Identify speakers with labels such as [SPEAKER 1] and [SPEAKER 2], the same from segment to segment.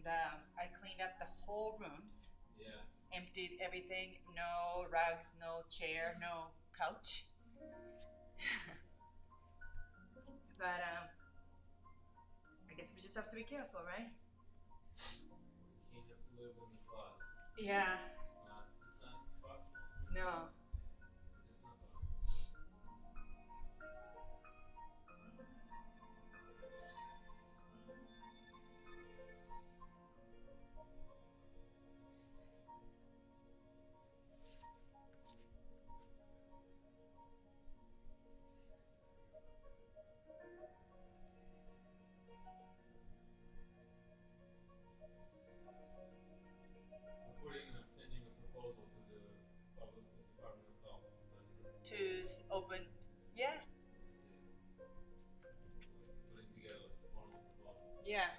[SPEAKER 1] and I cleaned up the whole rooms.
[SPEAKER 2] Yeah.
[SPEAKER 1] Emptied everything. No rugs, no chair, no couch. But I guess we just have to be careful, right?
[SPEAKER 2] You can't live in the closet.
[SPEAKER 1] Yeah.
[SPEAKER 2] It's not possible.
[SPEAKER 1] No.
[SPEAKER 2] It's just not possible. Sending a proposal to the Public Department of Health president.
[SPEAKER 1] To open, yeah.
[SPEAKER 2] Putting together a formal proposal.
[SPEAKER 1] Yeah.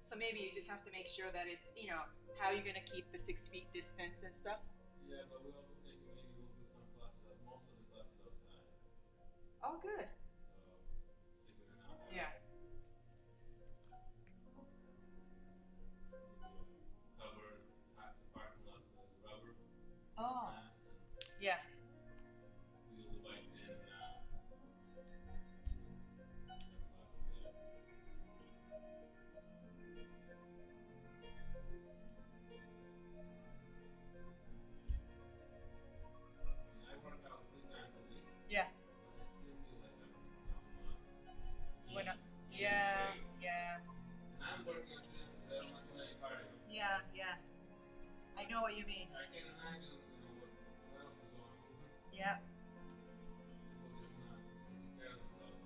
[SPEAKER 1] So maybe you just have to make sure that it's, you know, how you're gonna keep the 6 feet distance and stuff.
[SPEAKER 2] Yeah, but we're also thinking maybe we'll do some classes, most of the classes outside.
[SPEAKER 1] Oh, good.
[SPEAKER 2] So, figuring out how.
[SPEAKER 1] Yeah.
[SPEAKER 2] Cover half the parking lot with rubber.
[SPEAKER 1] Oh.
[SPEAKER 2] Mats and
[SPEAKER 1] Yeah.
[SPEAKER 2] wheel the bikes in and out. I work out 3 times a week.
[SPEAKER 1] Yeah.
[SPEAKER 2] But I still feel like I'm
[SPEAKER 1] When
[SPEAKER 2] not.
[SPEAKER 1] yeah. Yeah.
[SPEAKER 2] And I'm working on doing that. I'm not doing any cardio.
[SPEAKER 1] Yeah. Yeah. I know what you mean.
[SPEAKER 2] I can't imagine, what else is going on.
[SPEAKER 1] Yeah.
[SPEAKER 2] People just not taking care of themselves.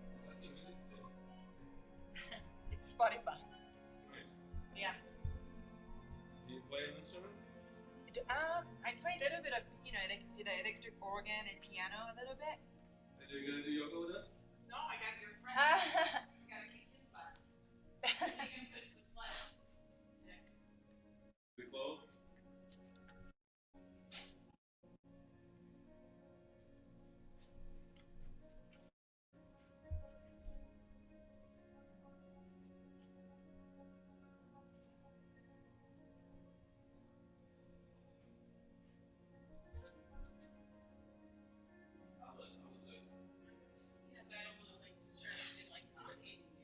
[SPEAKER 2] I like your music today.
[SPEAKER 1] It's Spotify.
[SPEAKER 2] Nice.
[SPEAKER 1] Yeah.
[SPEAKER 2] Do you play an instrument?
[SPEAKER 1] I played a little bit of, you know, the electric organ and piano a little bit.
[SPEAKER 2] Are you gonna do Yoko with us?
[SPEAKER 3] No, I got your friend. I gotta kick his butt. You can push the sled. Yeah.
[SPEAKER 2] We close?
[SPEAKER 3] Yeah, but I don't really like the service in like not hating you.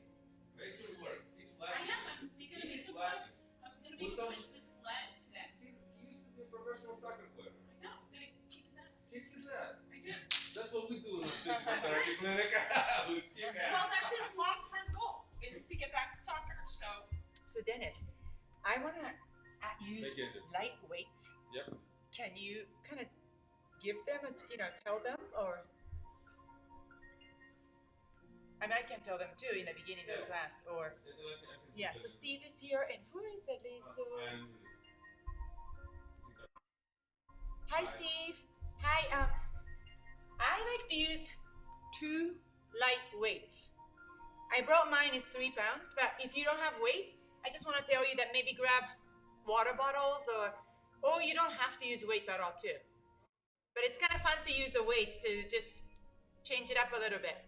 [SPEAKER 2] Make it work. He's
[SPEAKER 3] I
[SPEAKER 2] slacking.
[SPEAKER 3] am. I'm gonna
[SPEAKER 2] He's
[SPEAKER 3] make him
[SPEAKER 2] slacking.
[SPEAKER 3] I'm gonna make him push the sled today.
[SPEAKER 2] He used to be a professional soccer player.
[SPEAKER 3] I know. I'm gonna kick his ass.
[SPEAKER 2] Kick his ass.
[SPEAKER 3] I do.
[SPEAKER 2] That's what we do in a physical therapy clinic. We kick ass.
[SPEAKER 3] Well, that's his long-term goal is to get back to soccer.
[SPEAKER 1] So Dennis, I wanna use
[SPEAKER 2] Make it.
[SPEAKER 1] light weights.
[SPEAKER 2] Yep.
[SPEAKER 1] Can you kind of give them, you know, tell them, or? I mean, I can tell them too in the beginning of
[SPEAKER 2] Yeah.
[SPEAKER 1] class, or yeah. So Steve is here, and who is that, Lisa? Hi, Steve. Hi. I like to use 2 light weights. I brought mine is 3 pounds, but if you don't have weights, I just want to tell you that maybe grab water bottles, or you don't have to use weights at all too. But it's kind of fun to use the weights to just change it up a little bit.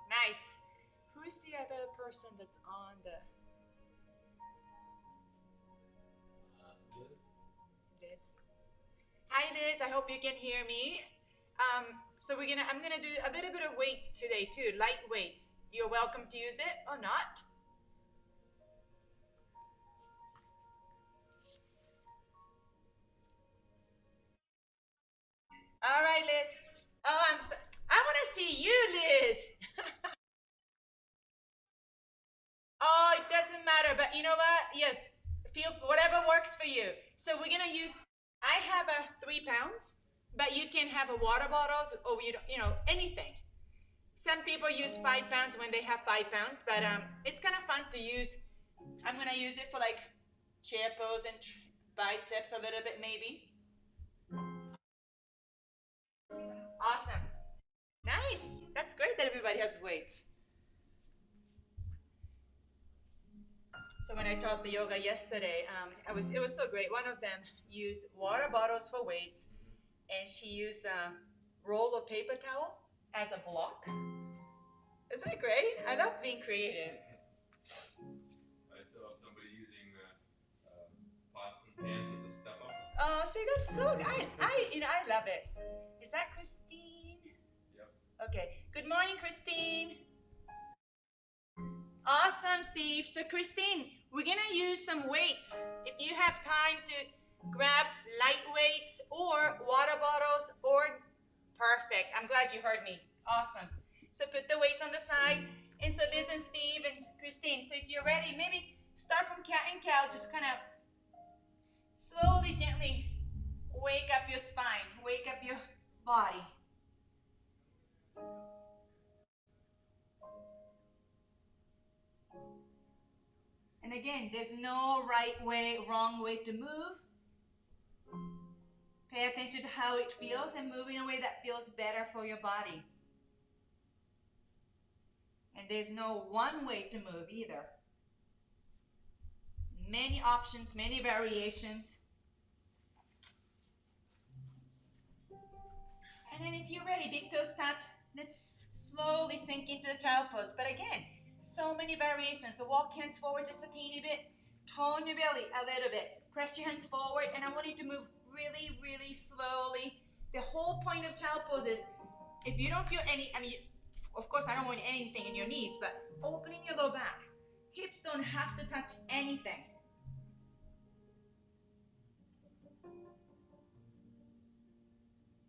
[SPEAKER 1] Nice. Who is the other person that's on the? Liz. Hi Liz, I hope you can hear me. So I'm gonna do a little bit of weights today too, light weights. You're welcome to use it or not. All right, Liz. Oh, I want to see you, Liz. Oh, it doesn't matter, but you know what? Yeah, feel whatever works for you. So we're gonna use. I have a 3 pounds, but you can have a water bottles or you know anything. Some people use 5 pounds when they have 5 pounds, but it's kind of fun to use. I'm gonna use it for like chair pose and biceps a little bit maybe. Awesome. Nice. That's great that everybody has weights. So when I taught the yoga yesterday, it was so great. One of them used water bottles for weights, and she used a roll of paper towel as a block. Isn't it great? I love being creative.
[SPEAKER 2] I saw somebody using pots and pans as a step up.
[SPEAKER 1] Oh, see, that's so. I love it. Is that Christine?
[SPEAKER 2] Yep.
[SPEAKER 1] Okay. Good morning, Christine. Awesome, Steve. So, Christine, we're gonna use some weights. If you have time to grab light weights or water bottles, or perfect. I'm glad you heard me. Awesome. So put the weights on the side. And so listen, Steve and Christine. So if you're ready, maybe start from cat and cow. Just kind of slowly, gently wake up your spine, wake up your body. And again, there's no right way, wrong way to move. Pay attention to how it feels and move in a way that feels better for your body. And there's no one way to move either. Many options, many variations. And then if you're ready, big toes touch. Let's slowly sink into the child pose. But again, so many variations. So walk hands forward just a teeny bit. Tone your belly a little bit. Press your hands forward. And I want you to move really, really slowly. The whole point of child pose is, if you don't feel any, of course I don't want anything in your knees, but opening your low back. Hips don't have to touch anything.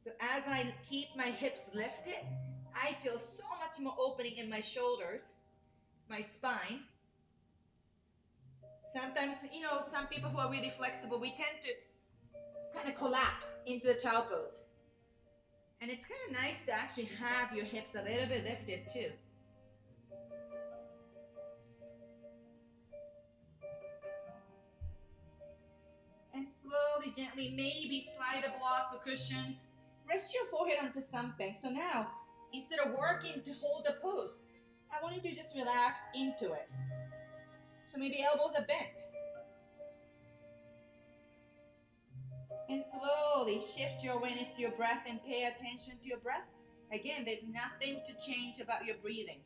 [SPEAKER 1] So as I keep my hips lifted, I feel so much more opening in my shoulders, my spine. Sometimes, some people who are really flexible, we tend to kind of collapse into the child pose. And it's kind of nice to actually have your hips a little bit lifted too. And slowly, gently, maybe slide a block of cushions. Rest your forehead onto something. So now, instead of working to hold the pose, I want you to just relax into it. So maybe elbows are bent. And slowly shift your awareness to your breath and pay attention to your breath. Again, there's nothing to change about your breathing.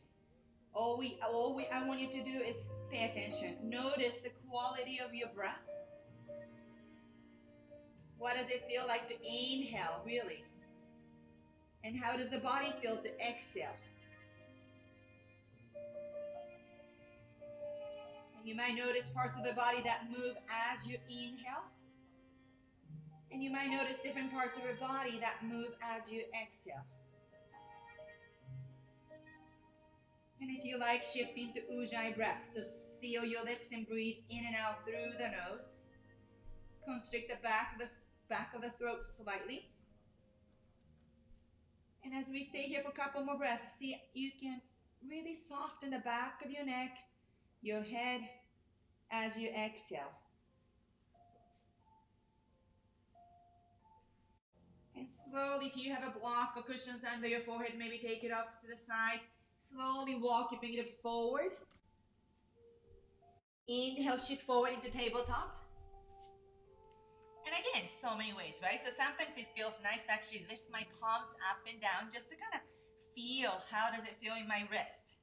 [SPEAKER 1] All I want you to do is pay attention. Notice the quality of your breath. What does it feel like to inhale, really? And how does the body feel to exhale? And you might notice parts of the body that move as you inhale. And you might notice different parts of your body that move as you exhale. And if you like, shift into Ujjayi breath. So seal your lips and breathe in and out through the nose. Constrict the back of the throat slightly. And as we stay here for a couple more breaths, see, you can really soften the back of your neck, your head, as you exhale. And slowly, if you have a block or cushions under your forehead, maybe take it off to the side. Slowly walk your fingertips forward. Inhale, shift forward into tabletop. And again, so many ways, right? So sometimes it feels nice to actually lift my palms up and down just to kind of feel how does it feel in my wrist.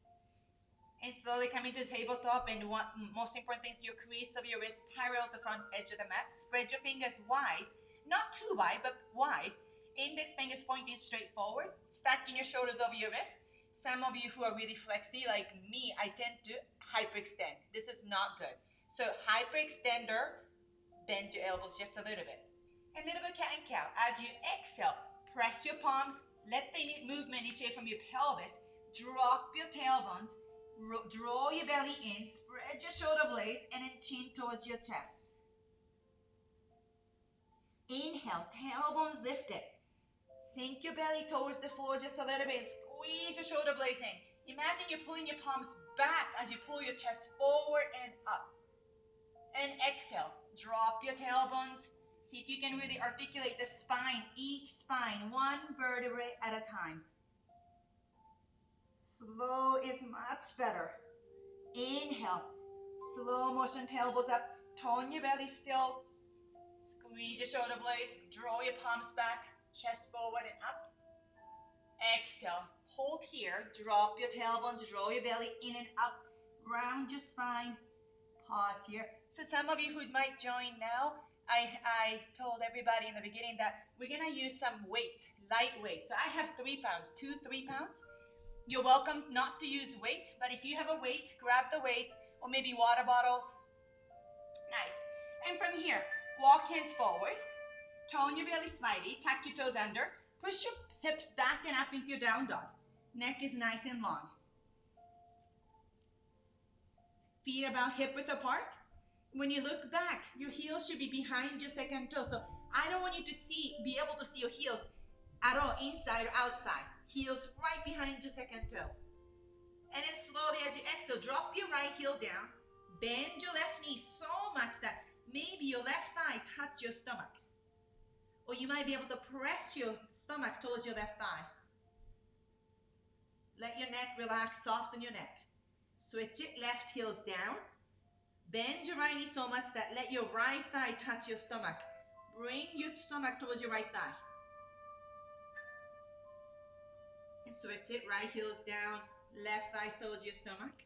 [SPEAKER 1] And slowly come into the tabletop, and one most important thing is your crease of your wrist parallel to the front edge of the mat. Spread your fingers wide, not too wide, but wide. Index fingers pointing straight forward, stacking your shoulders over your wrist. Some of you who are really flexy, like me, I tend to hyperextend. This is not good. So hyperextender, bend your elbows just a little bit. And a little bit cat and cow. As you exhale, press your palms, let the movement initiate from your pelvis, drop your tailbones, draw your belly in, spread your shoulder blades, and then chin towards your chest. Inhale, tailbones lifted. Sink your belly towards the floor just a little bit. Squeeze your shoulder blades in. Imagine you're pulling your palms back as you pull your chest forward and up. And exhale, drop your tailbones. See if you can really articulate the spine, each spine, one vertebrae at a time. Slow is much better. Inhale, Slow motion, tailbones up. Tone your belly still. Squeeze your shoulder blades. Draw your palms back. Chest forward and up. Exhale. Hold here. Drop your tailbones. Draw your belly in and up. Round your spine. Pause here. So some of you who might join now, I told everybody in the beginning that we're gonna use some weights, light weights. So I have 3 pounds, 3 pounds. You're welcome not to use weights, but if you have a weight, grab the weights or maybe water bottles. Nice. And from here, walk hands forward. Tone your belly slightly. Tuck your toes under. Push your hips back and up into your down dog. Neck is nice and long. Feet about hip width apart. When you look back, your heels should be behind your second toe. So I don't want you to be able to see your heels at all, inside or outside. Heels right behind your second toe. And then slowly as you exhale, drop your right heel down. Bend your left knee so much that maybe your left thigh touch your stomach. Or you might be able to press your stomach towards your left thigh. Let your neck relax, soften your neck. Switch it, left heels down. Bend your right knee so much that let your right thigh touch your stomach. Bring your stomach towards your right thigh. And switch it, right heels down, left thighs towards your stomach.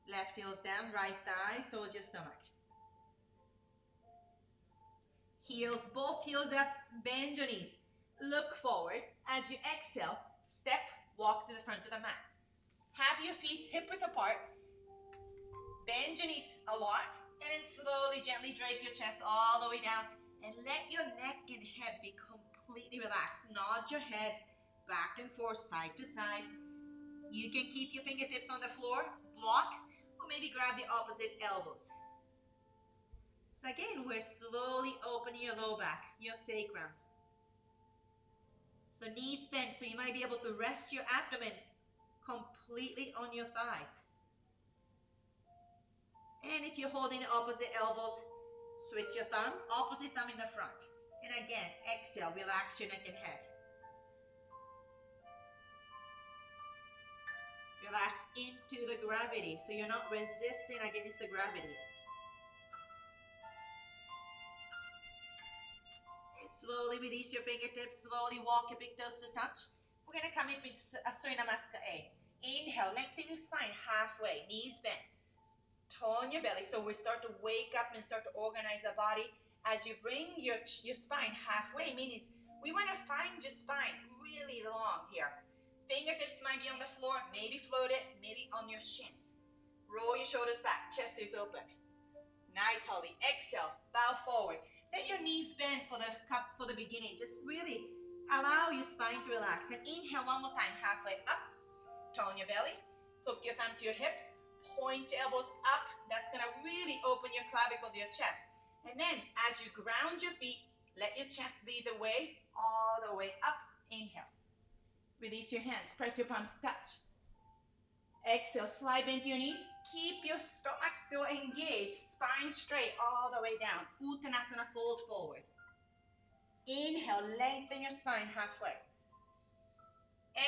[SPEAKER 1] Left heels down, right thighs towards your stomach. Heels, both heels up, bend your knees. Look forward. As you exhale, step, walk to the front of the mat. Have your feet hip width apart. Bend your knees a lot. And then slowly, gently drape your chest all the way down. And let your neck and head be completely relaxed. Nod your head back and forth, side to side. You can keep your fingertips on the floor, block, or maybe grab the opposite elbows. So again, we're slowly opening your low back, your sacrum. So knees bent, so you might be able to rest your abdomen completely on your thighs. And if you're holding the opposite elbows, switch your thumb, opposite thumb in the front. And again, exhale, relax your neck and head. Relax into the gravity, so you're not resisting against the gravity. And slowly release your fingertips, slowly walk your big toes to touch. We're gonna come up into Surya Namaskar A. Inhale, lengthen your spine halfway, knees bent. Tone your belly, so we start to wake up and start to organize our body. As you bring your spine halfway, meaning we want to find your spine really long here. Fingertips might be on the floor, maybe float it, maybe on your shins. Roll your shoulders back, chest is open. Nice, Holly. Exhale, bow forward. Let your knees bend for the beginning. Just really allow your spine to relax. And inhale one more time, halfway up. Tone your belly. Hook your thumb to your hips. Point your elbows up. That's going to really open your clavicles, your chest. And then as you ground your feet, let your chest lead the way, all the way up. Inhale. Release your hands. Press your palms to touch. Exhale, slide into your knees. Keep your stomach still engaged. Spine straight all the way down. Uttanasana, fold forward. Inhale, lengthen your spine halfway.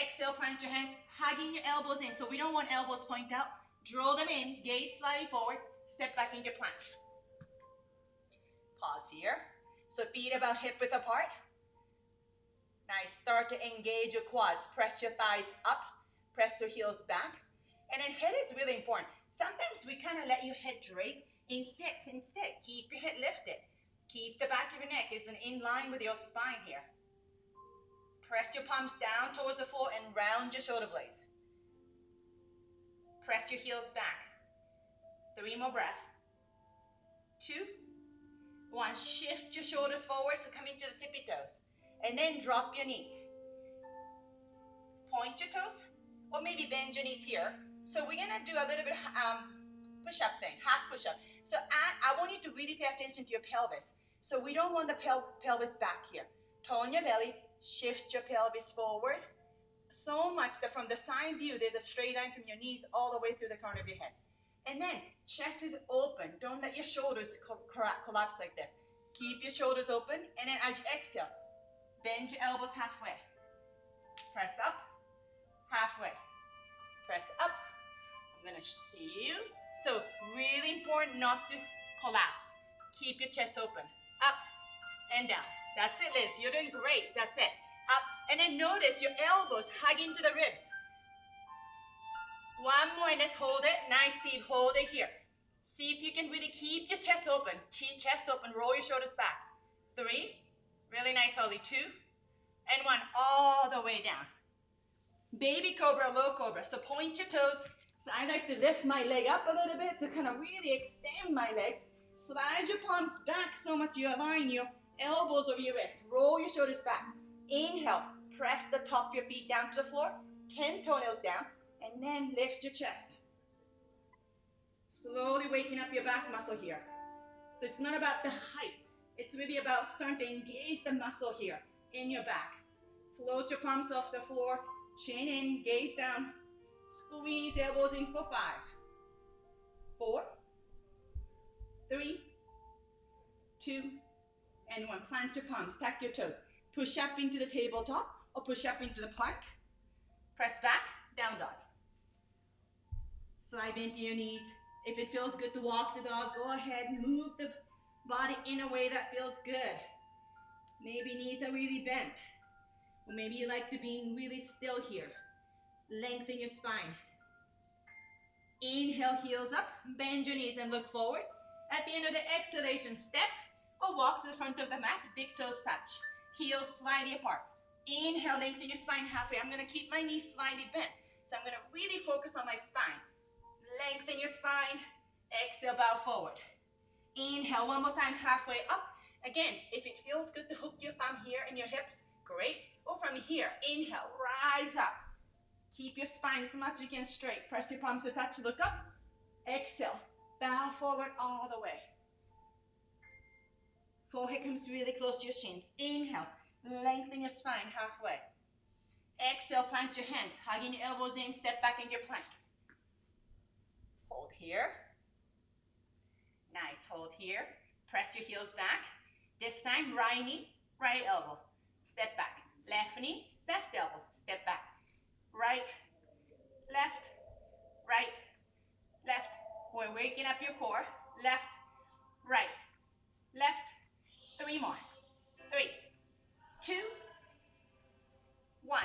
[SPEAKER 1] Exhale, plant your hands, hugging your elbows in. So we don't want elbows point out. Draw them in, gaze slightly forward, step back into plank. Pause here. So feet about hip width apart. Nice, start to engage your quads. Press your thighs up, press your heels back. And then head is really important. Sometimes we kind of let your head drape. Instead, keep your head lifted. Keep the back of your neck is in line with your spine here. Press your palms down towards the floor and round your shoulder blades. Press your heels back. 3 more breaths. 2, 1. Shift your shoulders forward, so come into the tippy toes. And then drop your knees. Point your toes, or maybe bend your knees here. So we're gonna do a little bit push-up thing, half push-up. So I want you to really pay attention to your pelvis. So we don't want the pelvis back here. Tone your belly, shift your pelvis forward. So much that from the side view, there's a straight line from your knees all the way through the corner of your head. And then, chest is open. Don't let your shoulders collapse like this. Keep your shoulders open, and then as you exhale, bend your elbows halfway. Press up, halfway. Press up, I'm gonna see you. So really important not to collapse. Keep your chest open. Up and down. That's it, Liz. You're doing great. That's it. Up. And then notice your elbows hugging to the ribs. One more, and let's hold it. Nice, Steve. Hold it here. See if you can really keep your chest open. Chest open. Roll your shoulders back. 3. Really nice, Holly. 2. And 1. All the way down. Baby cobra, low cobra. So point your toes. So I like to lift my leg up a little bit to kind of really extend my legs. Slide your palms back so much you align your elbows over your wrists. Roll your shoulders back. Inhale. Press the top of your feet down to the floor. 10 toenails down. And then lift your chest. Slowly waking up your back muscle here. So it's not about the height. It's really about starting to engage the muscle here in your back. Float your palms off the floor. Chin in, gaze down. Squeeze elbows in for 5, 4, 3, 2, and 1. Plant your palms, stack your toes. Push up into the tabletop or push up into the plank. Press back, down dog. Slide into your knees. If it feels good to walk the dog, go ahead and move the body in a way that feels good. Maybe knees are really bent. Or maybe you like to be really still here. Lengthen your spine. Inhale, heels up. Bend your knees and look forward. At the end of the exhalation, step or walk to the front of the mat. Big toes touch. Heels slightly apart. Inhale, lengthen your spine halfway. I'm going to keep my knees slightly bent. So I'm going to really focus on my spine. Lengthen your spine. Exhale, bow forward. Inhale, one more time, halfway up. Again, if it feels good to hook your thumb here in your hips, great. Or from here, inhale, rise up. Keep your spine as much as you can straight. Press your palms to touch, look up. Exhale, bow forward all the way. Forehead comes really close to your shins. Inhale, lengthen your spine halfway. Exhale, plant your hands, hugging your elbows in, step back in your plank. Hold here. Nice, hold here. Press your heels back. This time, right knee, right elbow. Step back. Left knee, left elbow. Step back. Right, left, right, left. We're waking up your core. Left, right, left. 3 more. 3, 2, 1.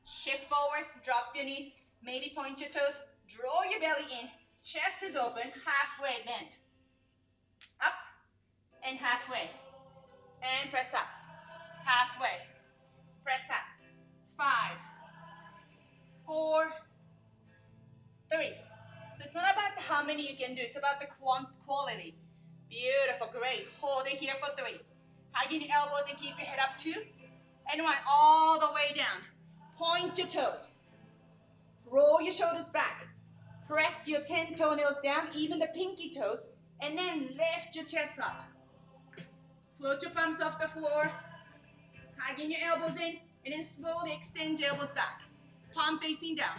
[SPEAKER 1] Shift forward, drop your knees, maybe point your toes, draw your belly in, chest is open, halfway bent. Up and halfway. And press up. Halfway. Press up. 5, 4, 3. So it's not about how many you can do, it's about the quality. Beautiful, great. Hold it here for 3. Hugging your elbows and keep your head up 2. And 1, all the way down. Point your toes. Roll your shoulders back. Press your 10 toenails down, even the pinky toes, and then lift your chest up. Float your palms off the floor. Hugging your elbows in, and then slowly extend your elbows back. Palm facing down.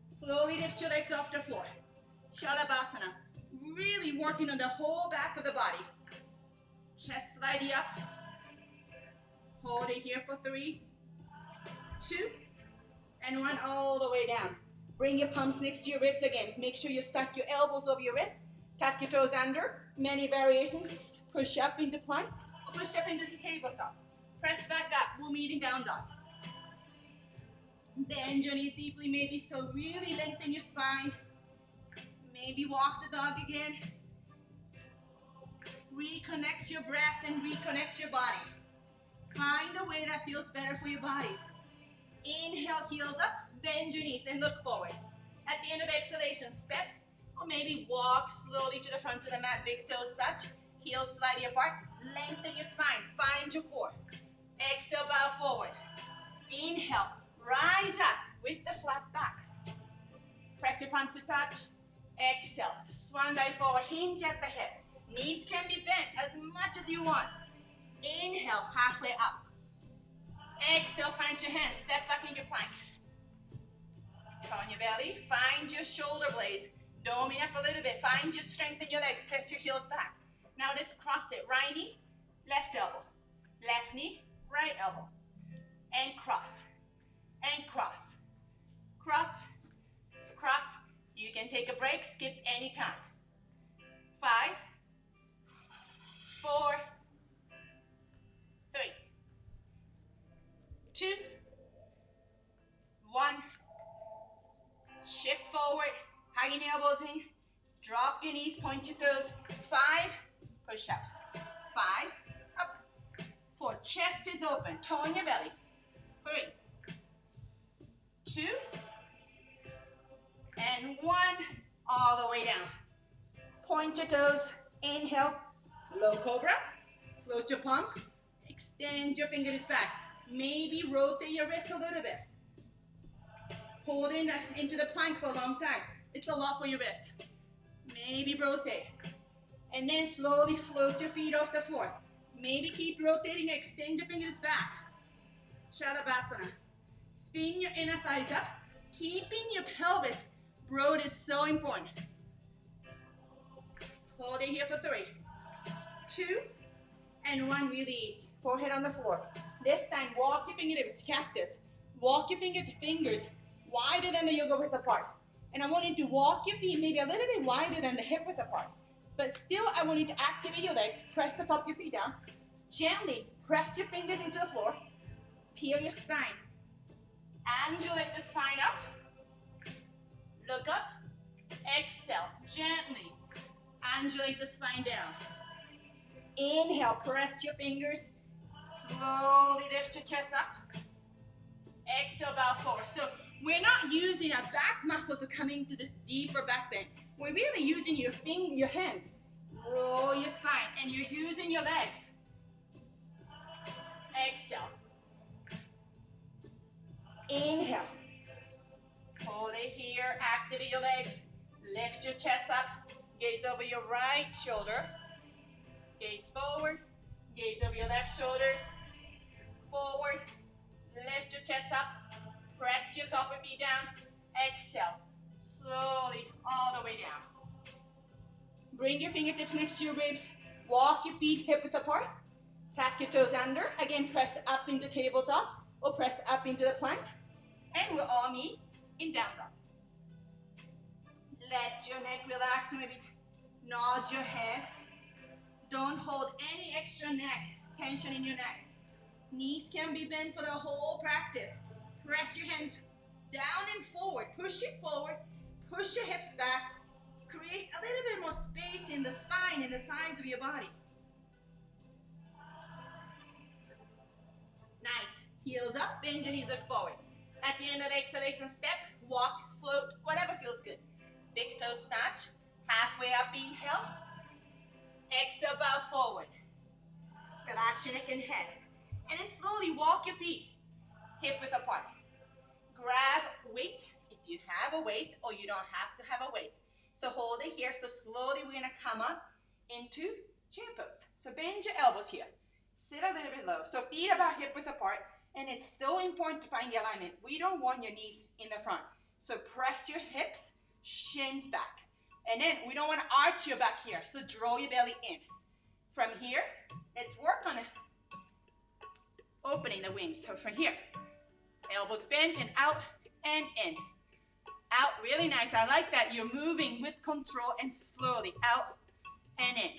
[SPEAKER 1] Slowly lift your legs off the floor. Shalabhasana. Really working on the whole back of the body. Chest slightly up. Hold it here for 3, 2, and 1, all the way down. Bring your palms next to your ribs again. Make sure you stack your elbows over your wrists. Tuck your toes under. Many variations. Push up into plank or push up into the tabletop. Press back up. We're meeting down dog. Bend your knees deeply, maybe, so really lengthen your spine. Maybe walk the dog again. Reconnect your breath and reconnect your body. Find a way that feels better for your body. Inhale, heels up, bend your knees and look forward. At the end of the exhalation, step or maybe walk slowly to the front of the mat, big toes touch, heels slightly apart, lengthen your spine, find your core. Exhale, bow forward. Inhale, rise up with the flat back. Press your palms to touch. Exhale, swan dive forward, hinge at the hip. Knees can be bent as much as you want. Inhale, halfway up. Exhale, plant your hands, step back in your plank. On your belly, find your shoulder blades. Dome it up a little bit, find your strength in your legs, press your heels back. Now let's cross it, right knee, left elbow. Left knee, right elbow. And cross, cross, cross. You can take a break, skip anytime. 5, 4, 3, 2, 1. Shift forward, hug your elbows in, drop your knees, point your toes. 5, push-ups. 5, up. 4, chest is open, toe in your belly. 3, 2, and 1, all the way down. Point your toes, inhale, low cobra, float your palms, extend your fingers back. Maybe rotate your wrists a little bit. Hold into the plank for a long time. It's a lot for your wrist. Maybe rotate. And then slowly float your feet off the floor. Maybe keep rotating, extend your fingers back. Shalabhasana. Spin your inner thighs up. Keeping your pelvis broad is so important. Hold it here for 3, 2, and 1, release. Forehead on the floor. This time, walk your fingertips, cactus. Walk your fingers wider than the yoga width apart. And I want you to walk your feet maybe a little bit wider than the hip width apart. But still, I want you to activate your legs. Press the top of your feet down. Gently press your fingers into the floor. Peel your spine. Undulate the spine up. Look up. Exhale. Gently undulate the spine down. Inhale. Press your fingers. Slowly lift your chest up. Exhale, bow forward. So we're not using our back muscle to come into this deeper back bend. We're really using your hands. Roll your spine, and you're using your legs. Exhale. Inhale. Hold it here. Activate your legs. Lift your chest up. Gaze over your right shoulder. Gaze forward. Gaze over your left shoulders. Forward. Lift your chest up. Press your top of feet down. Exhale. Slowly all the way down. Bring your fingertips next to your ribs. Walk your feet hip width apart. Tuck your toes under. Again, press up into tabletop or press up into the plank. And we'll all meet in down dog. Let your neck relax. Maybe nod your head. Don't hold any extra neck tension in your neck. Knees can be bent for the whole practice. Press your hands down and forward. Push it forward. Push your hips back. Create a little bit more space in the spine and the sides of your body. Nice. Heels up, bend your knees, look forward. At the end of the exhalation, step, walk, float, whatever feels good. Big toe snatch. Halfway up, inhale. Exhale, bow forward. Relax your neck and head. And then slowly walk your feet hip width apart. Grab weight if you have a weight, or you don't have to have a weight. So hold it here. So slowly we're gonna come up into chair pose. So bend your elbows here. Sit a little bit low. So feet about hip width apart. And it's so important to find the alignment. We don't want your knees in the front. So press your hips, shins back. And then we don't want to arch your back here. So draw your belly in. From here, let's work on opening the wings. So from here, elbows bent and out and in. Out, really nice. I like that. You're moving with control and slowly out and in.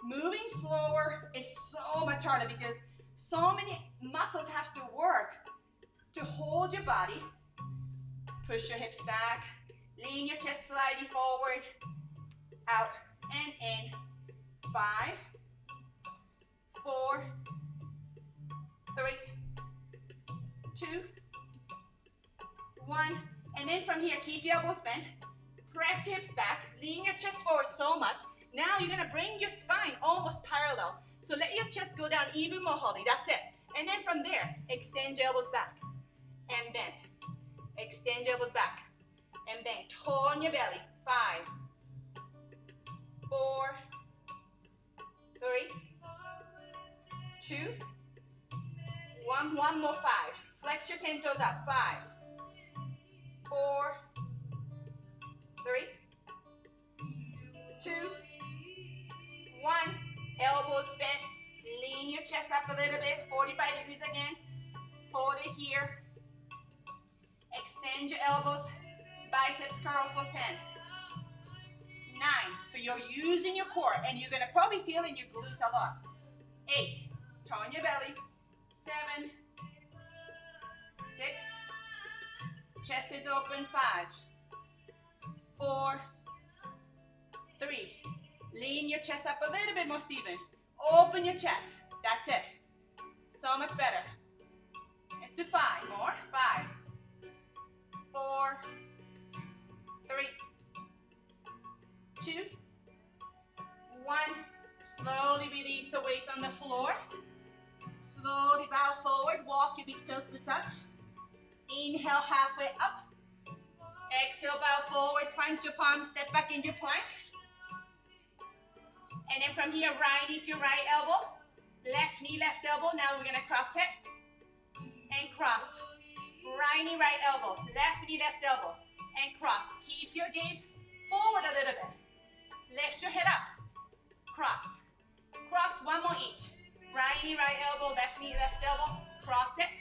[SPEAKER 1] Moving slower is so much harder because so many muscles have to work to hold your body. Push your hips back. Lean your chest slightly forward. Out and in. 5, 4, 3, 2, 1. And then from here, keep your elbows bent. Press your hips back. Lean your chest forward so much. Now you're going to bring your spine almost parallel. So let your chest go down even more, Holly. That's it. And then from there, extend your elbows back and bend. Extend your elbows back and bend. Tone your belly. 5, 4, 3, 2, 1. One more. 5. Flex your 10 toes up. 5, 4, 3, 2, 1. Elbows bent. Lean your chest up a little bit. 45 degrees again. Hold it here. Extend your elbows. Biceps curl for 10. 9. So you're using your core, and you're gonna probably feel in your glutes a lot. 8. Turn your belly. 7. 6. Chest is open. 5. 4. 3. Lean your chest up a little bit more, Stephen. Open your chest. That's it. So much better. Let's do 5 more. 5. 4. 3. 2. 1. Slowly release the weights on the floor. Slowly bow forward. Walk your big toes to touch. Inhale halfway up. Exhale, bow forward. Plant your palms. Step back into plank. And then from here, right knee to right elbow. Left knee, left elbow. Now we're going to cross it. And cross. Right knee, right elbow. Left knee, left elbow. And cross. Keep your gaze forward a little bit. Lift your head up. Cross. Cross, one more each. Right knee, right elbow, left knee, left elbow. Cross it.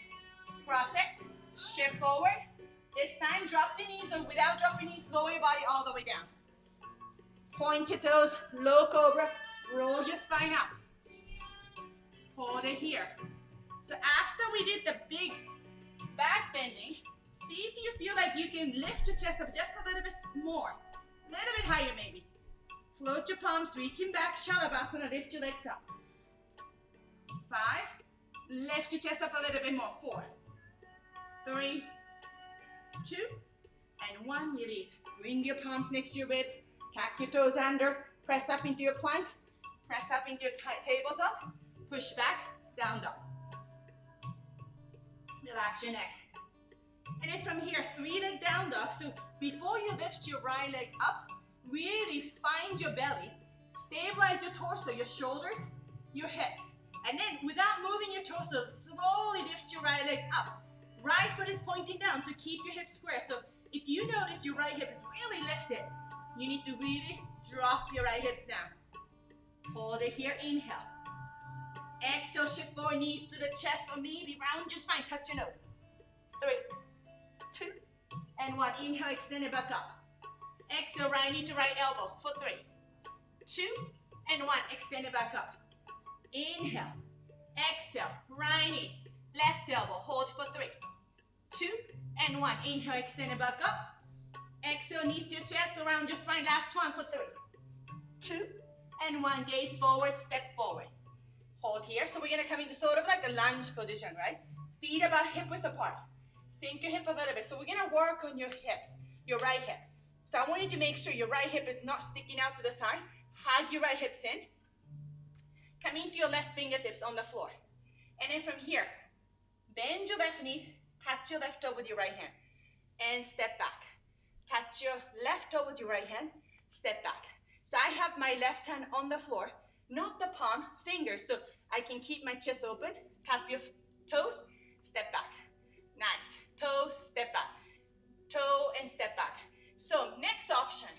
[SPEAKER 1] Cross it. Shift forward. This time, drop the knees, or without dropping knees, lower your body all the way down. Point your toes, low cobra. Roll your spine up. Hold it here. So after we did the big back bending, see if you feel like you can lift your chest up just a little bit more. A little bit higher maybe. Float your palms, reaching back, Shalabhasana, lift your legs up. 5, lift your chest up a little bit more. 4, 3, 2, and 1, release. Bring your palms next to your ribs, tuck your toes under, press up into your plank, press up into your tabletop, push back, down dog. Relax your neck. And then from here, 3-leg down dog. So before you lift your right leg up, really find your belly, stabilize your torso, your shoulders, your hips. And then without moving your torso, slowly lift your right leg up. Right foot is pointing down to keep your hips square. So if you notice your right hip is really lifted, you need to really drop your right hips down. Hold it here, inhale. Exhale, shift forward, knees to the chest, or maybe round your spine, touch your nose. 3, 2, and 1. Inhale, extend it back up. Exhale, right knee to right elbow for 3, 2, and 1. Extend it back up. Inhale. Exhale, right knee, left elbow. Hold for 3, 2, and 1. Inhale, extend it back up. Exhale, knees to your chest, around your spine. Last one for 3, 2, and 1. Gaze forward, step forward. Hold here. So we're going to come into sort of like a lunge position, right? Feet about hip width apart. Sink your hip a little bit. So we're going to work on your hips, your right hip. So I want you to make sure your right hip is not sticking out to the side. Hug your right hips in. Come into your left fingertips on the floor. And then from here, bend your left knee, touch your left toe with your right hand, and step back. Touch your left toe with your right hand, step back. So I have my left hand on the floor, not the palm, fingers, so I can keep my chest open. Tap your toes, step back. Nice. Toes, step back. Toe and step back. So next option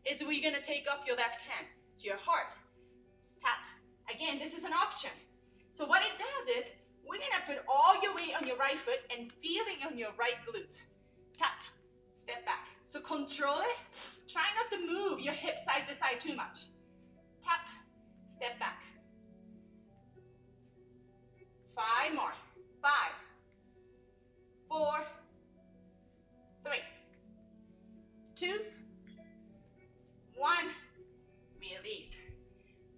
[SPEAKER 1] is we're gonna take off your left hand to your heart. Tap. Again, this is an option. So what it does is we're gonna put all your weight on your right foot and feeling on your right glutes. Tap. Step back. So control it. Try not to move your hip side to side too much. Tap. Step back. 5 more. 5, 4, 3, 2, 1. Release.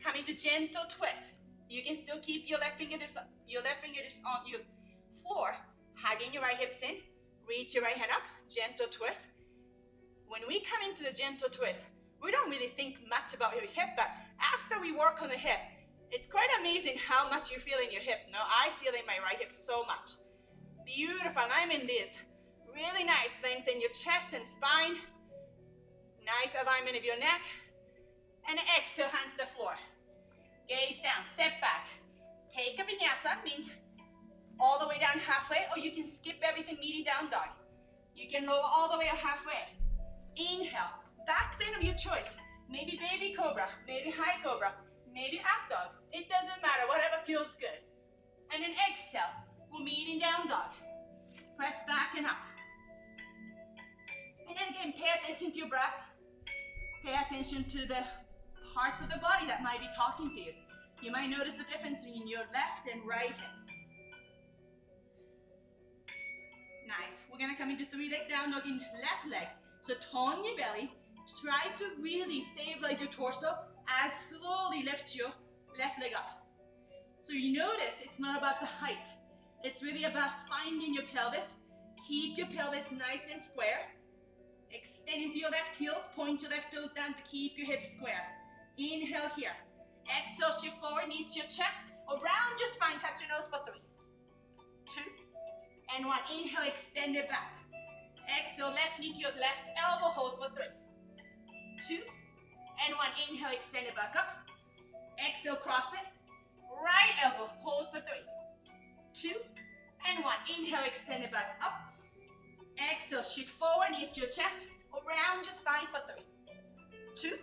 [SPEAKER 1] Come into gentle twist. You can still keep your left fingertips on your floor, hugging your right hips in. Reach your right hand up. Gentle twist. When we come into the gentle twist, we don't really think much about your hip, but after we work on the hip, it's quite amazing how much you feel in your hip. Now I feel in my right hip so much. Beautiful. And I'm in this. Really nice. Lengthen your chest and spine. Nice alignment of your neck. And exhale, hands to the floor. Gaze down, step back. Take a vinyasa, means all the way down halfway, or you can skip everything, meeting down dog. You can lower all the way or halfway. Inhale, back bend of your choice. Maybe baby cobra, maybe high cobra, maybe up dog. It doesn't matter, whatever feels good. And then exhale, we're meeting down dog. Press back and up. And then again, pay attention to your breath. Pay attention to the parts of the body that might be talking to you. You might notice the difference between your left and right hip. Nice. We're gonna come into 3-leg down dog in left leg. So tone your belly. Try to really stabilize your torso as slowly lift your left leg up. So you notice it's not about the height. It's really about finding your pelvis. Keep your pelvis nice and square. Extend into your left heels. Point your left toes down to keep your hips square. Inhale here. Exhale, shift forward, knees to your chest. Around your spine, touch your nose for 3, 2, and 1. Inhale, extend it back. Exhale, left knee to your left elbow, hold for 3, 2, and 1. Inhale, extend it back up. Exhale, cross it. Right elbow, hold for 3, 2, and 1. Inhale, extend it back up. Exhale, shift forward, knees to your chest. Around your spine for 3, 2,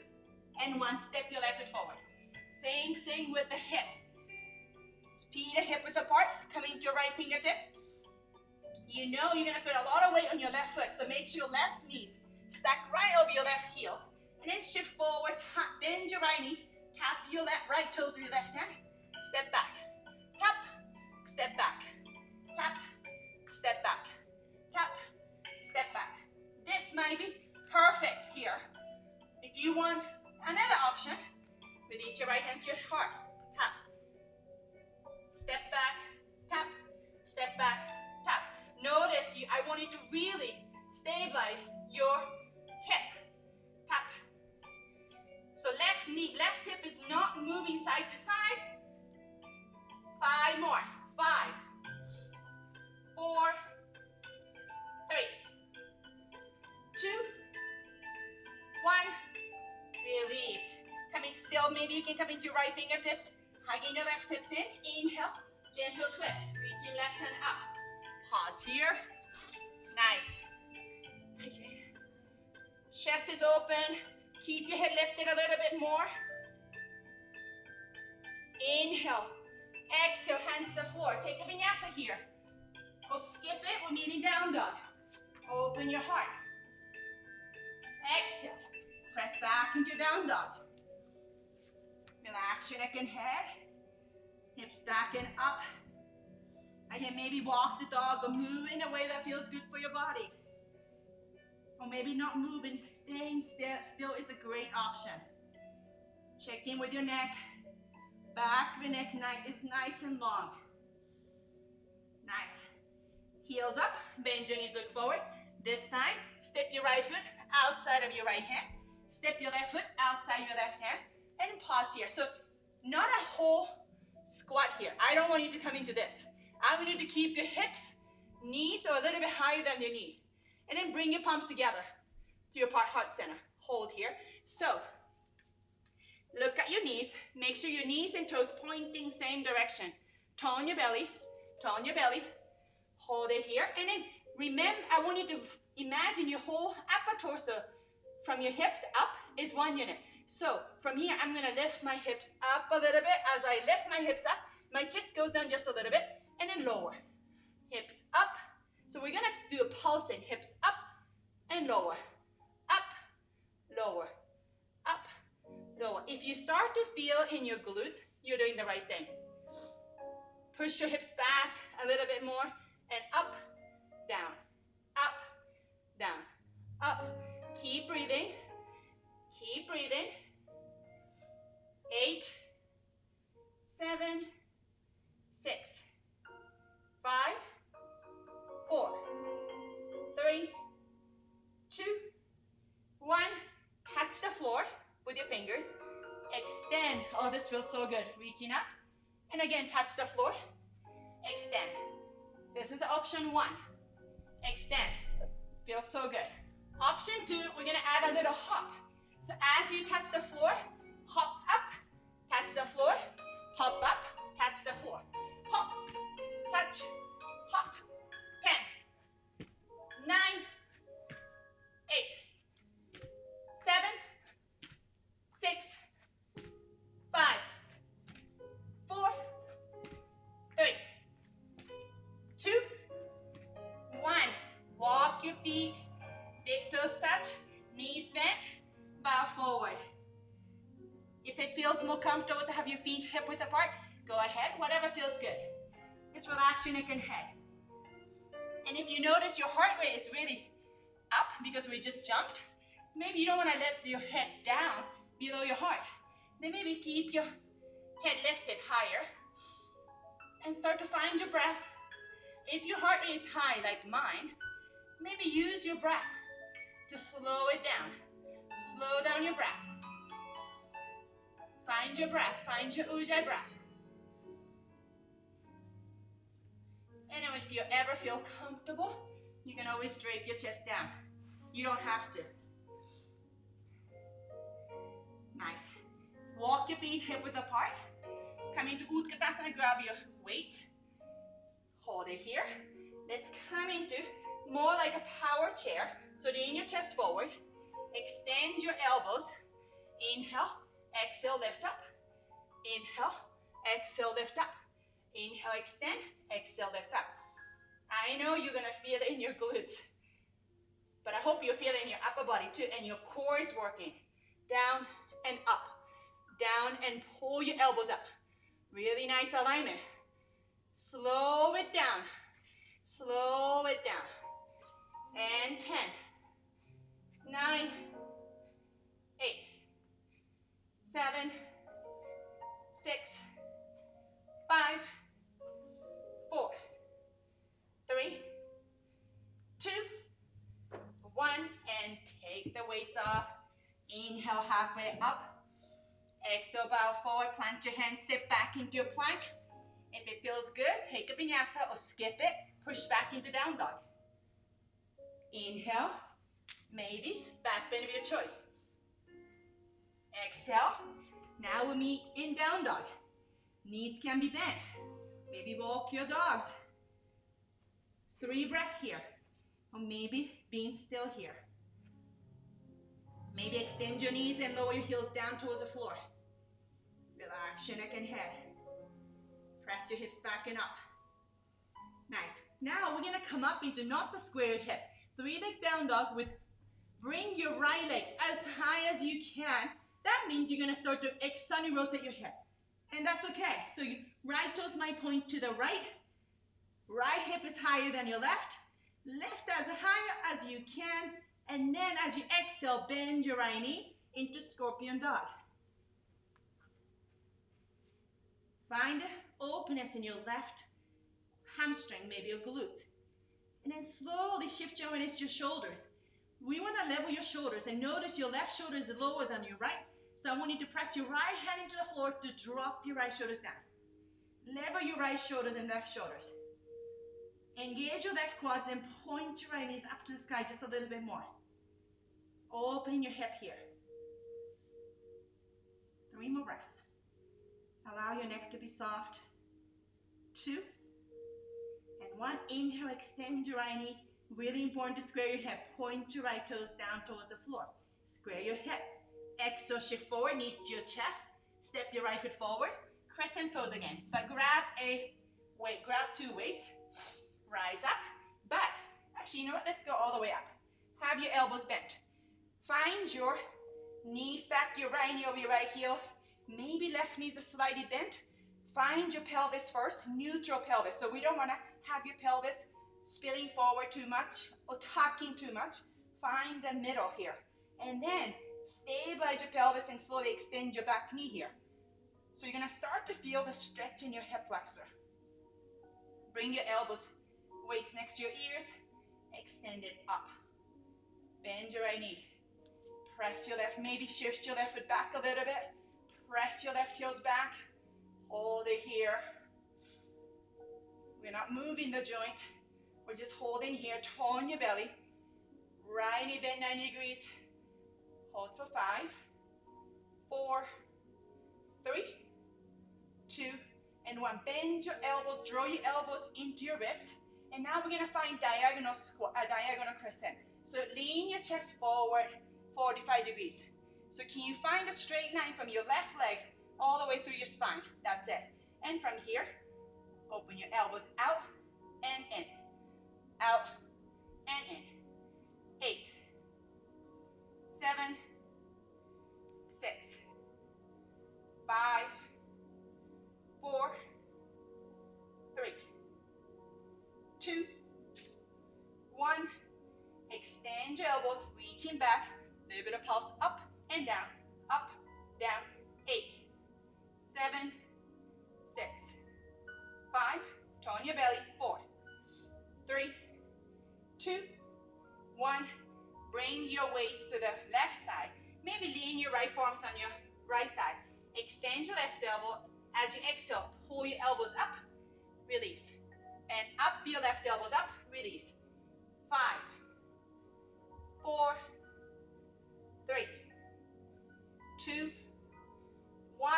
[SPEAKER 1] and 1. Step your left foot forward. Same thing with the hip. Feet and hip width apart. Coming to your right fingertips. You know you're gonna put a lot of weight on your left foot, so make sure your left knees stack right over your left heels. And then shift forward, bend your right knee, tap your right toes with your left hand. Step back, tap, step back, tap, step back, tap, step back. This might be perfect here. If you want another option, release your right hand to your heart, tap, step back, tap, step back, tap. Notice I want you to really stabilize your hip, tap. So left hip is not moving side to side. 5 more, 5, 4, 3, 2, 1, release. Coming still, maybe you can come into right fingertips, hugging your left hips in. Inhale, gentle twist, reaching left hand up. Pause here. Nice. Chest is open. Keep your head lifted a little bit more. Inhale. Exhale, hands to the floor. Take a vinyasa here. Or skip it, we're meeting down dog. Open your heart. Exhale. Press back into down dog. Relax your neck and head. Hips back and up. Again, maybe walk the dog or move in a way that feels good for your body. Or maybe not moving, staying still is a great option. Check in with your neck. Back of your neck is nice and long. Nice. Heels up, bend your knees, look forward. This time, step your right foot outside of your right hand. Step your left foot outside your left hand. And pause here. So not a whole squat here. I don't want you to come into this. I want you to keep your hips, knees are a little bit higher than your knee. And then bring your palms together to your heart center. Hold here. So look at your knees. Make sure your knees and toes pointing same direction. Tone your belly. Tone your belly. Hold it here. And then remember, I want you to imagine your whole upper torso from your hip up is 1 unit. So from here, I'm gonna lift my hips up a little bit. As I lift my hips up, my chest goes down just a little bit and then lower. Hips up. So we're gonna do a pulsing. Hips up and lower. Up, lower, up, lower. If you start to feel in your glutes, you're doing the right thing. Push your hips back a little bit more and up, down, up, down, up. Keep breathing. Keep breathing. 8, 7, 6, 5, 4, 3, 2, 1. Touch the floor with your fingers. Extend. Oh, this feels so good. Reaching up. And again, touch the floor. Extend. This is option 1. Extend. Feels so good. Option 2, we're going to add a little hop. So as you touch the floor, hop up, touch the floor, hop up, touch the floor. Hop, touch, hop. 10, 9, 8, 7, 6, 5, 4, 3, 2, 1. Walk your feet. Big toes feel comfortable to have your feet hip width apart, go ahead, whatever feels good. Just relax your neck and head. And if you notice your heart rate is really up because we just jumped, maybe you don't want to let your head down below your heart. Then maybe keep your head lifted higher and start to find your breath. If your heart rate is high like mine, maybe use your breath to slow it down. Slow down your breath. Find your breath, find your ujjayi breath. And if you ever feel comfortable, you can always drape your chest down. You don't have to. Nice. Walk your feet hip width apart. Come into Utkatasana, grab your weight. Hold it here. Let's come into more like a power chair. So lean your chest forward. Extend your elbows. Inhale, exhale, lift up. Inhale, exhale, lift up. Inhale, extend, exhale, lift up. I know you're gonna feel it in your glutes, but I hope you feel it in your upper body too, and your core is working. Down and up, down and pull your elbows up. Really nice alignment. Slow it down, slow it down. And 10, 9, 8, 7, 6, 5, 4, 3, 2, 1, and take the weights off. Inhale halfway up. Exhale, bow forward, plant your hands, step back into your plank. If it feels good, take a vinyasa or skip it, push back into down dog. Inhale, maybe back bend of your choice. Exhale, now we'll meet in down dog. Knees can be bent. Maybe walk your dogs. 3 breaths here. Or maybe being still here. Maybe extend your knees and lower your heels down towards the floor. Relax your neck and head. Press your hips back and up. Nice. Now we're gonna come up into not the square hip. 3-leg down dog with, bring your right leg as high as you can. That means you're gonna start to externally rotate your hip. And that's okay. So right toes might point to the right. Right hip is higher than your left. Lift as high as you can. And then as you exhale, bend your right knee into scorpion dog. Find openness in your left hamstring, maybe your glutes. And then slowly shift your awareness to your shoulders. We want to level your shoulders and notice your left shoulder is lower than your right. So I want you to press your right hand into the floor to drop your right shoulders down. Level your right shoulders and left shoulders. Engage your left quads and point your right knees up to the sky just a little bit more. Opening your hip here. 3 more breaths. Allow your neck to be soft. 2 and 1. Inhale, extend your right knee. Really important to square your hip. Point your right toes down towards the floor. Square your hip. Exhale, shift forward, knees to your chest. Step your right foot forward. Crescent pose again. But grab a weight, grab 2 weights. Rise up. But actually, you know what? Let's go all the way up. Have your elbows bent. Find your knee, stack your right knee over your right heel. Maybe left knee is slightly bent. Find your pelvis first, neutral pelvis. So we don't want to have your pelvis spilling forward too much or tucking too much. Find the middle here. And then stabilize your pelvis and slowly extend your back knee here. So you're going to start to feel the stretch in your hip flexor. Bring your elbows, weights next to your ears. Extend it up. Bend your right knee. Press your left, maybe shift your left foot back a little bit. Press your left heels back. Hold it here. We're not moving the joint. We're just holding here. Tone your belly. Right knee bent 90 degrees. Hold for 5, 4, 3, 2, and 1. Bend your elbows. Draw your elbows into your ribs. And now we're going to find diagonal crescent. So lean your chest forward 45 degrees. So can you find a straight line from your left leg all the way through your spine? That's it. And from here, open your elbows out and in. Out and in. 8, 7, 6, 5, 4, 3, 2, 1. Extend your elbows, reaching back. A little bit of pulse up and down, up, down. 8, 7, 6, 5. Tone your belly. 4, 3, 2, 1. Bring your weights to the left side. Maybe lean your right forearms on your right thigh. Extend your left elbow. As you exhale, pull your elbows up, release. And up your left elbows up, release. 5, 4, 3, 2, 1.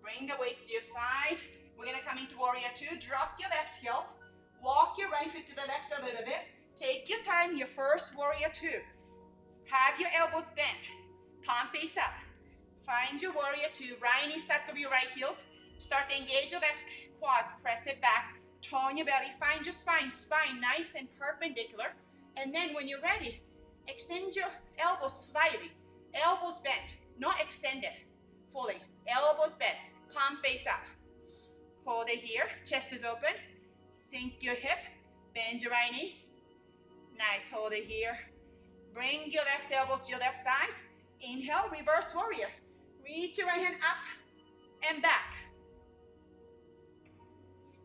[SPEAKER 1] Bring the weights to your side. We're gonna come into warrior 2. Drop your left heels. Walk your right foot to the left a little bit. Take your time, your first warrior 2. Have your elbows bent, palm face up. Find your warrior 2. Right knee stack over your right heels. Start to engage your left quads. Press it back. Tone your belly. Find your spine. Spine nice and perpendicular. And then when you're ready, extend your elbows slightly. Elbows bent, not extended fully. Elbows bent, palm face up. Hold it here. Chest is open. Sink your hip. Bend your right knee. Nice. Hold it here. Bring your left elbows to your left thighs. Inhale, reverse warrior. Reach your right hand up and back.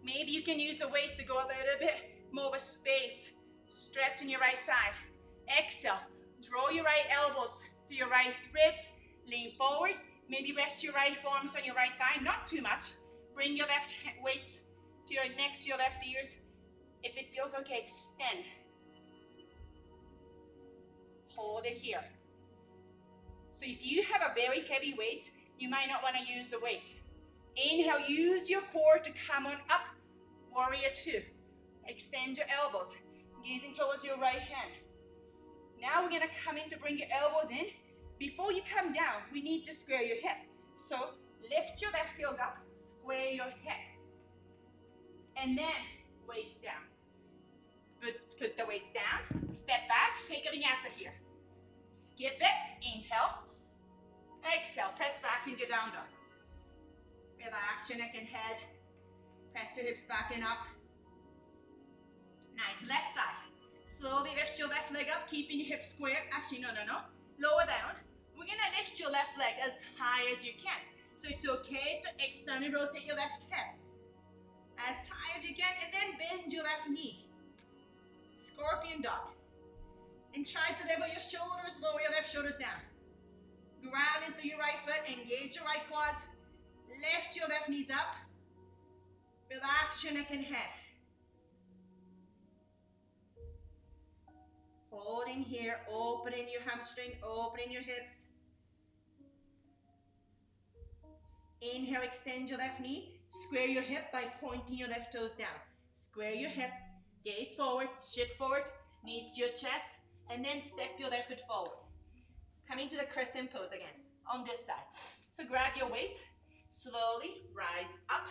[SPEAKER 1] Maybe you can use the weights to go a little bit more of a space. Stretching your right side. Exhale. Draw your right elbows to your right ribs. Lean forward. Maybe rest your right forearms on your right thigh. Not too much. Bring your left weights to your next to your left ears. If it feels okay, extend. Hold it here. So if you have a very heavy weight, you might not want to use the weights. Inhale, use your core to come on up. Warrior 2. Extend your elbows, gazing towards your right hand. Now we're gonna come in to bring your elbows in. Before you come down, we need to square your hip. So lift your left heels up, square your hip. And then weights down. Put the weights down, step back, take a vinyasa here. Skip it, inhale. Exhale, press back into down dog. Relax your neck and head. Press your hips back and up. Nice, left side. Slowly lift your left leg up, keeping your hips square. Actually, no. Lower down. We're gonna lift your left leg as high as you can. So it's okay to extend and rotate your left hip as high as you can, and then bend your left knee. Scorpion dog. And try to level your shoulders, lower your left shoulders down. Ground into your right foot, engage your right quads. Lift your left knees up. Relax your neck and head. Holding here, opening your hamstring, opening your hips. Inhale, extend your left knee. Square your hip by pointing your left toes down. Square your hip, gaze forward, shift forward, knees to your chest, and then step your left foot forward. Coming to the crescent pose again, on this side. So grab your weight, slowly rise up.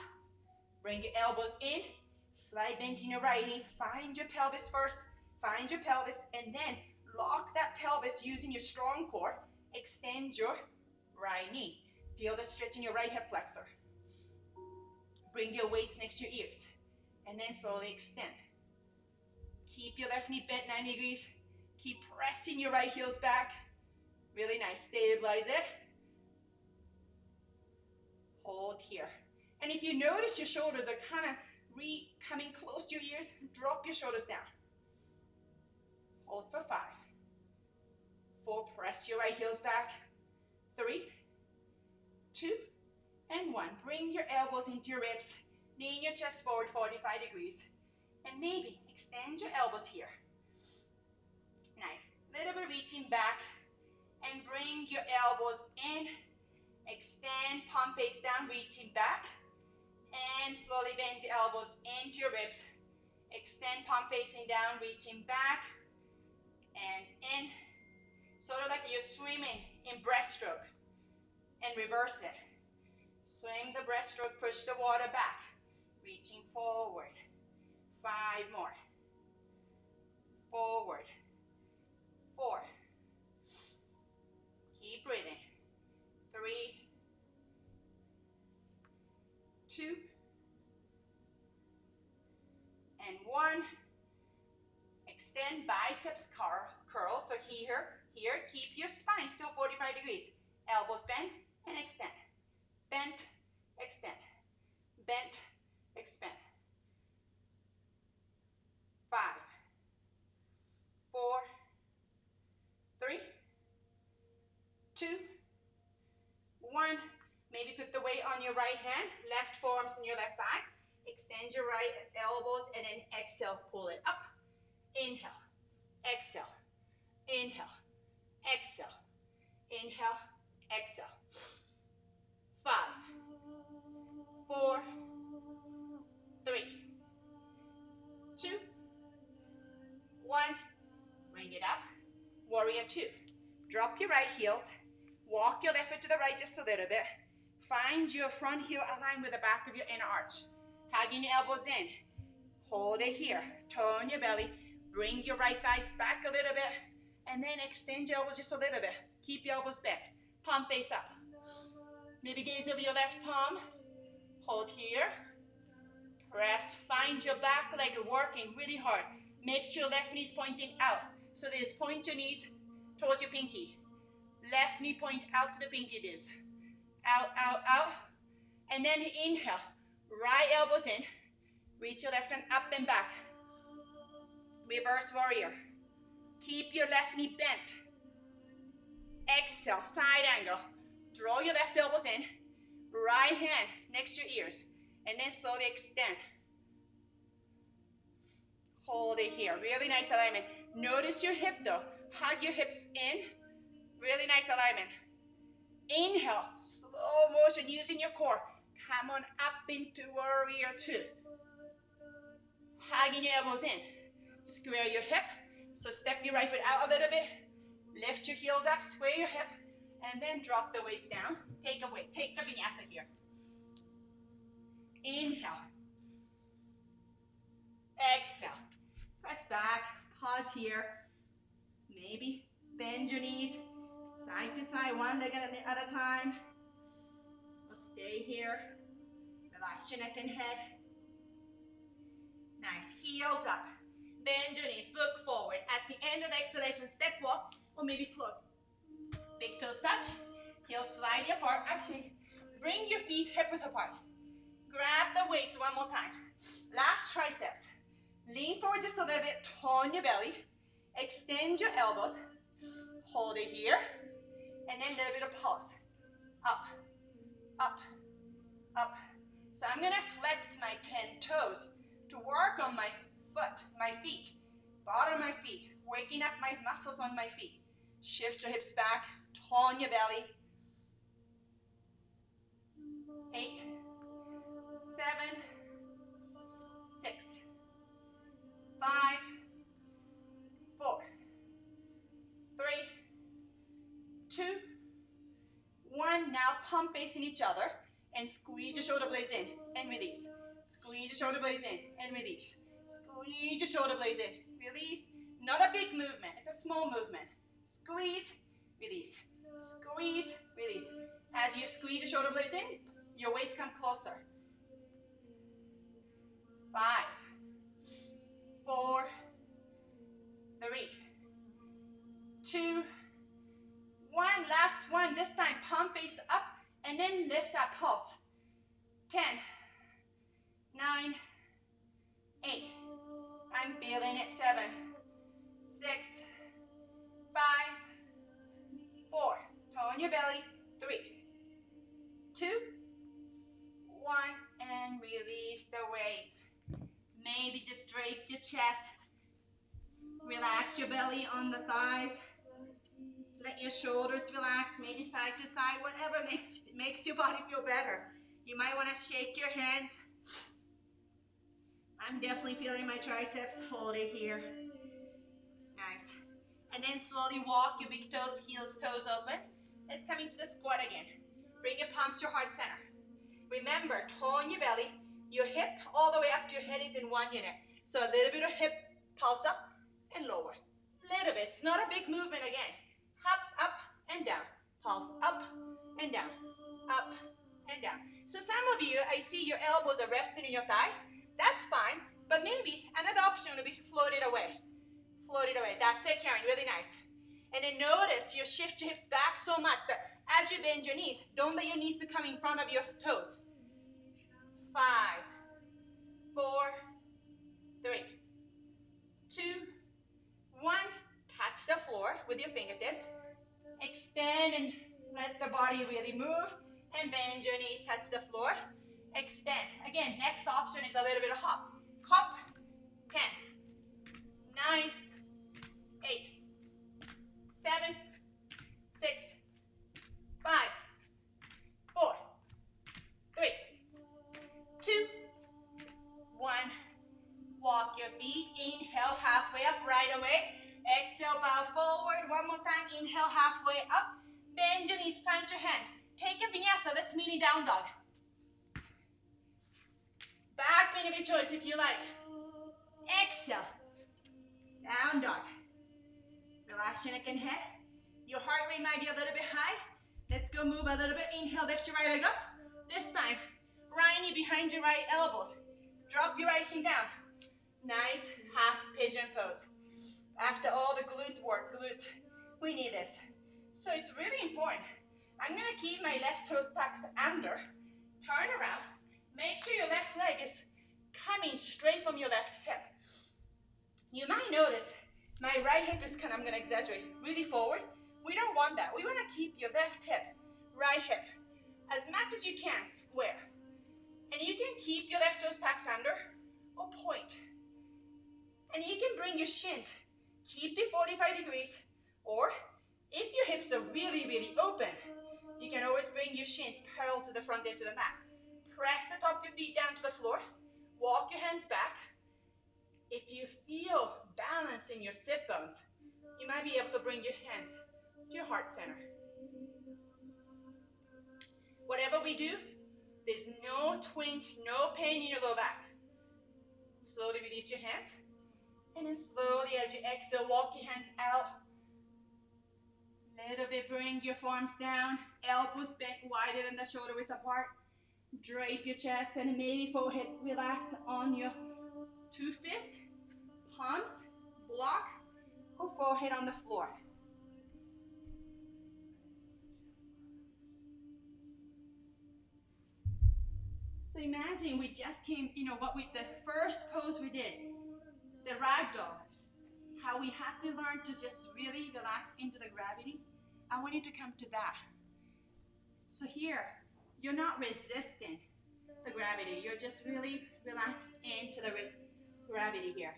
[SPEAKER 1] Bring your elbows in, slight bend in your right knee. Find your pelvis first, find your pelvis, and then lock that pelvis using your strong core. Extend your right knee. Feel the stretch in your right hip flexor. Bring your weights next to your ears, and then slowly extend. Keep your left knee bent 90 degrees. Keep pressing your right heels back. Really nice, stabilize it. Hold here. And if you notice your shoulders are kind of coming close to your ears, drop your shoulders down. Hold for 5, 4, press your right heels back. 3, 2, and 1. Bring your elbows into your ribs. Lean your chest forward 45 degrees. And maybe extend your elbows here. Nice. Little bit reaching back. And bring your elbows in. Extend, palm face down, reaching back. And slowly bend your elbows into your ribs. Extend, palm facing down, reaching back. And in. Sort of like you're swimming in breaststroke. And reverse it. Swim the breaststroke, push the water back. Reaching forward. 5 more. Forward. 4. Keep breathing. 3, 2, and 1. Extend biceps curl. So here, keep your spine still 45 degrees. Elbows bend and extend. Bent, extend. Bent, expand. 5, 4, 3, 2, 1. Maybe put the weight on your right hand, left forearms on your left thigh. Extend your right elbows and then exhale, pull it up. Inhale, exhale, inhale, exhale, inhale, exhale. 5, 4, 3, 2, 1. Bring it up. Warrior 2. Drop your right heels. Walk your left foot to the right just a little bit. Find your front heel aligned with the back of your inner arch. Hugging your elbows in. Hold it here. Turn your belly. Bring your right thighs back a little bit. And then extend your elbows just a little bit. Keep your elbows bent. Palm face up. Maybe gaze over your left palm. Hold here. Press. Find your back leg working really hard. Make sure left knee is pointing out. So this, point your knees towards your pinky. Left knee point out to the pinky this. Out, out, out. And then inhale. Right elbows in. Reach your left hand up and back. Reverse warrior. Keep your left knee bent. Exhale, side angle. Draw your left elbows in. Right hand next to your ears. And then slowly extend. Hold it here. Really nice alignment. Notice your hip though. Hug your hips in. Really nice alignment. Inhale. Slow motion using your core. Come on up into warrior 2. Hugging your elbows in. Square your hip. So step your right foot out a little bit. Lift your heels up. Square your hip. And then drop the weights down. Take a weight. Take the vinyasa here. Inhale. Exhale. Press back. Pause here. Maybe bend your knees. Side to side. One leg at a time. Or stay here. Relax your neck and head. Nice. Heels up. Bend your knees. Look forward. At the end of the exhalation, step walk or maybe float. Big toes touch. Heels slightly apart. Actually, bring your feet hip width apart. Grab the weights one more time. Last triceps. Lean forward just a little bit. Turn your belly. Extend your elbows. Hold it here. And then a little bit of pulse. Up, up, up. So I'm going to flex my 10 toes to work on my foot, my feet, bottom of my feet, waking up my muscles on my feet. Shift your hips back, turn your belly. 8, 7, 6, 5, 4, 3, 2, 1. Now palm facing each other and squeeze your shoulder blades in and release. Squeeze your shoulder blades in and release. Squeeze your shoulder blades in. Release. Not a big movement. It's a small movement. Squeeze, release. Squeeze, release. As you squeeze your shoulder blades in, your weights come closer. 5, 4, 3, 2, 1. Last one. This time, palm face up and then lift that pulse. 10, 9, 8. I'm feeling it. 7, 6, 5, 4. Tone your belly. 3, 2, 1. And release the weights. Maybe just drape your chest. Relax your belly on the thighs. Let your shoulders relax, maybe side to side, whatever makes your body feel better. You might want to shake your hands. I'm definitely feeling my triceps. Hold it here. Nice. And then slowly walk your big toes, heels, toes open. Let's come into the squat again. Bring your palms to your heart center. Remember, tone your belly. Your hip all the way up to your head is in 1 unit. So a little bit of hip pulse up and lower. Little bit. It's not a big movement again. Up, up, and down. Pulse up and down. Up and down. So some of you, I see your elbows are resting in your thighs. That's fine, but maybe another option would be float it away. Float it away. That's it, Karen. Really nice. And then notice you shift your hips back so much that as you bend your knees, don't let your knees to come in front of your toes. 5, 4, 3, 2, 1. Touch the floor with your fingertips. Extend and let the body really move. And bend your knees, touch the floor. Extend. Again, next option is a little bit of hop. Hop. 10, 9, 8, 7, 6, 5, 4, 3, 2, 1. Walk your feet. Inhale halfway up right away. Exhale, bow forward. One more time. Inhale halfway up. Bend your knees, plant your hands. Take a vinyasa. Let's meet in down dog. Back bend of your choice if you like. Exhale. Down dog. Relax your neck and head. Your heart rate might be a little bit high. Let's go move a little bit. Inhale, lift your right leg up. This time, right knee behind your right elbows. Drop your right shin down. Nice half pigeon pose. After all the glute work, glutes, we need this. So it's really important. I'm gonna keep my left toes tucked under. Turn around. Make sure your left leg is coming straight from your left hip. You might notice my right hip is I'm gonna exaggerate, really forward. We don't want that. We wanna keep your left hip, right hip, as much as you can, square. And you can keep your left toes tucked under or point. And you can bring your shins, keep it 45 degrees, or if your hips are really, really open, you can always bring your shins parallel to the front edge of the mat. Press the top of your feet down to the floor, walk your hands back. If you feel balance in your sit bones, you might be able to bring your hands to your heart center. Whatever we do, there's no twinge, no pain in your low back. Slowly release your hands. And then slowly as you exhale, walk your hands out. Little bit, bring your forearms down. Elbows bent wider than the shoulder width apart. Drape your chest and maybe forehead relax on your two fists. Palms, block, or forehead on the floor. So imagine we just came, what with the first pose we did, the rag dog, how we had to learn to just really relax into the gravity. I want you to come to that. So here, you're not resisting the gravity. You're just really relaxed into the gravity here.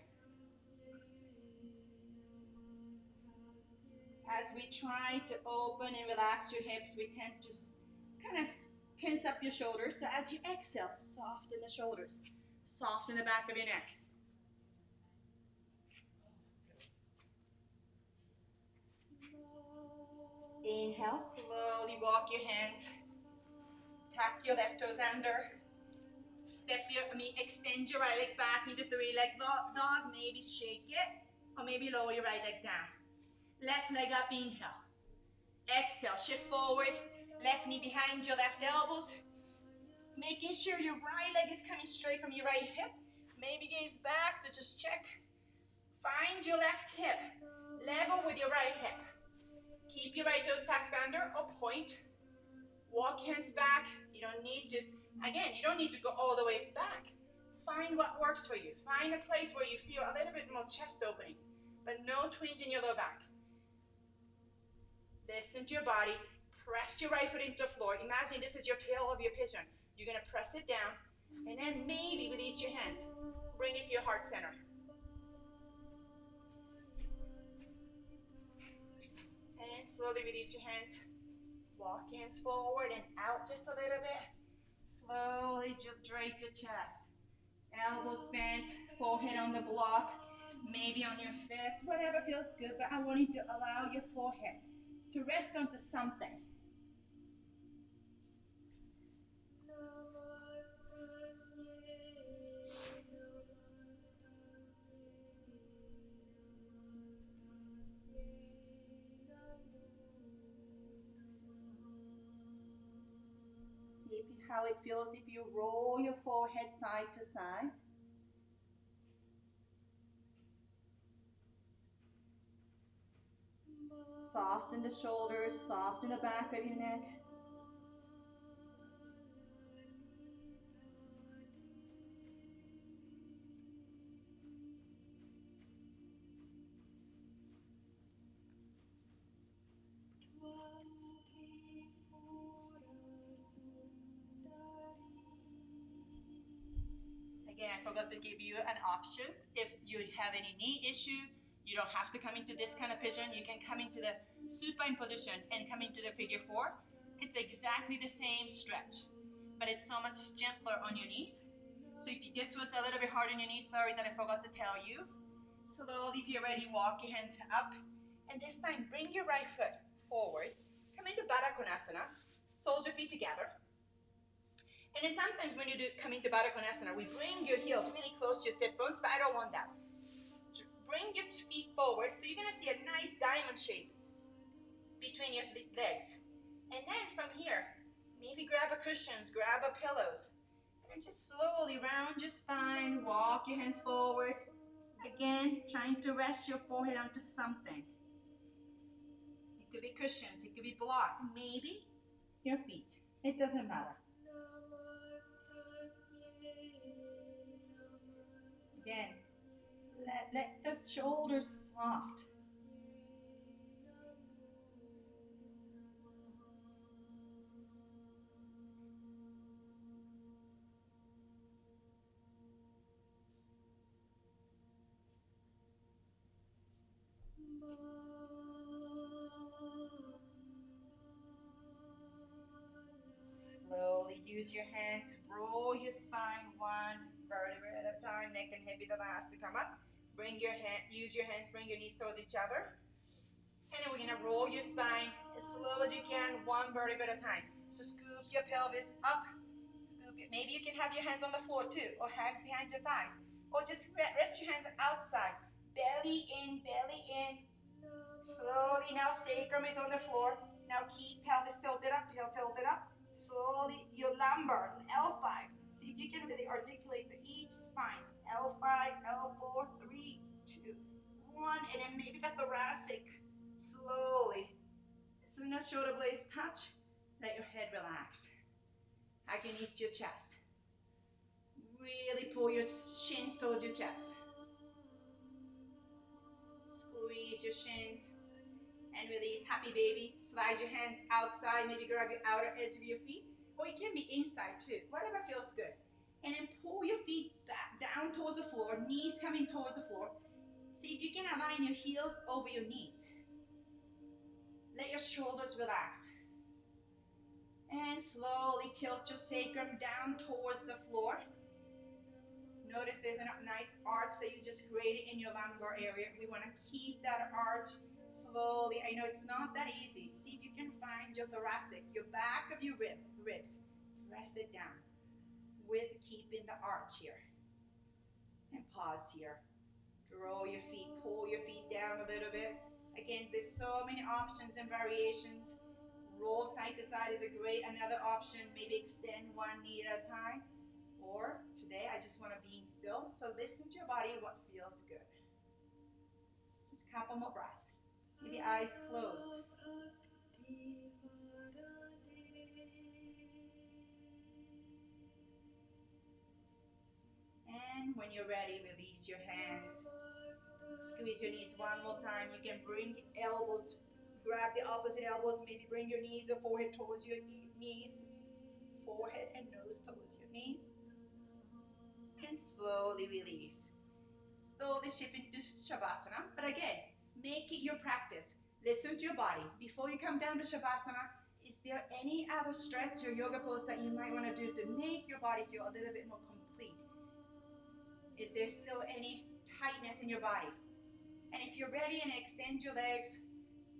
[SPEAKER 1] As we try to open and relax your hips, we tend to kind of tense up your shoulders. So as you exhale, soften the shoulders, soften the back of your neck. Inhale, slowly walk your hands. Tuck your left toes under. Extend your right leg back into three-leg dog. Maybe shake it, or maybe lower your right leg down. Left leg up, inhale. Exhale, shift forward. Left knee behind your left elbows. Making sure your right leg is coming straight from your right hip. Maybe gaze back to just check. Find your left hip. Level with your right hip. Keep your right toes tucked under or point. Walk hands back. You don't need to go all the way back. Find what works for you. Find a place where you feel a little bit more chest opening, but no twinge in your low back. Listen to your body. Press your right foot into the floor. Imagine this is your tail of your pigeon. You're going to press it down, and then maybe release your hands. Bring it to your heart center. And slowly release your hands. Walk hands forward and out just a little bit. Slowly drape your chest. Elbows bent, forehead on the block, maybe on your fist, whatever feels good, but I want you to allow your forehead to rest onto something. See if you
[SPEAKER 4] how it feels if you roll your forehead side to side. Soften the shoulders, soften the back of your neck. Again, I forgot to give you an option. If you have any knee issue, you don't have to come into this kind of position. You can come into the supine position and come into the figure four. It's exactly the same stretch, but it's so much gentler on your knees. So if this was a little bit hard on your knees, sorry that I forgot to tell you. Slowly, if you're ready, walk your hands up. And this time, bring your right foot forward. Come into Baddha Konasana. Soles your feet together. And then sometimes when you come into Baddha Konasana, we bring your heels really close to your sit bones, but I don't want that. Bring your feet forward, so you're gonna see a nice diamond shape between your legs. And then from here, maybe grab a cushions, grab a pillows, and just slowly round your spine, walk your hands forward. Again, trying to rest your forehead onto something. It could be cushions, it could be block, maybe your feet. It doesn't matter. Again, let the shoulders soft. Slowly use your hands, roll your spine one vertebra at a time, neck and hip the last to come up. Use your hands, bring your knees towards each other. And then we're gonna roll your spine as slow as you can, one vertebra at a time. So scoop your pelvis up, scoop it. Maybe you can have your hands on the floor too, or hands behind your thighs. Or just rest your hands outside. Belly in, belly in. Slowly now sacrum is on the floor. Now keep pelvis tilted up, tilted up. Slowly, your lumbar, L5. See if you can really articulate each spine. L5, L4, 3, 2, 1. And then maybe the thoracic. Slowly. As soon as shoulder blades touch, let your head relax. Hug your knees to your chest. Really pull your shins towards your chest. Squeeze your shins. And release, happy baby. Slide your hands outside, maybe grab your outer edge of your feet, or it can be inside too, whatever feels good. And then pull your feet back down towards the floor, knees coming towards the floor. See if you can align your heels over your knees. Let your shoulders relax. And slowly tilt your sacrum down towards the floor. Notice there's a nice arch that you just created in your lumbar area. We want to keep that arch slowly. I know it's not that easy. See if you can find your thoracic, your back of your ribs. Press it down with keeping the arch here. And pause here. Draw your feet, pull your feet down a little bit. Again, there's so many options and variations. Roll side to side is another option. Maybe extend one knee at a time. Or today I just want to be still. So listen to your body, what feels good. Just a couple more breaths. Maybe eyes closed. And when you're ready, release your hands. Squeeze your knees one more time. You can bring elbows, grab the opposite elbows, maybe bring your knees or forehead towards your knees. Forehead and nose towards your knees. And slowly release. Slowly shift into Shavasana. But again, make it your practice. Listen to your body. Before you come down to Shavasana, is there any other stretch or yoga pose that you might want to do to make your body feel a little bit more complete? Is there still any tightness in your body? And if you're ready and extend your legs,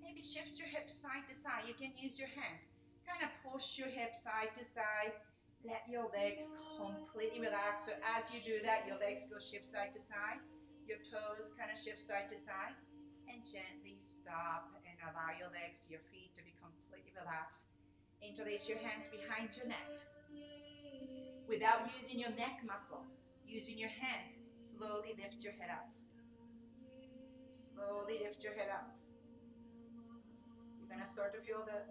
[SPEAKER 4] maybe shift your hips side to side. You can use your hands. Kind of push your hips side to side. Let your legs completely relax. So as you do that, your legs go shift side to side. Your toes kind of shift side to side. And gently stop and allow your legs, your feet to be completely relaxed. Interlace your hands behind your neck. Without using your neck muscle, using your hands, slowly lift your head up. Slowly lift your head up. You're gonna start to feel the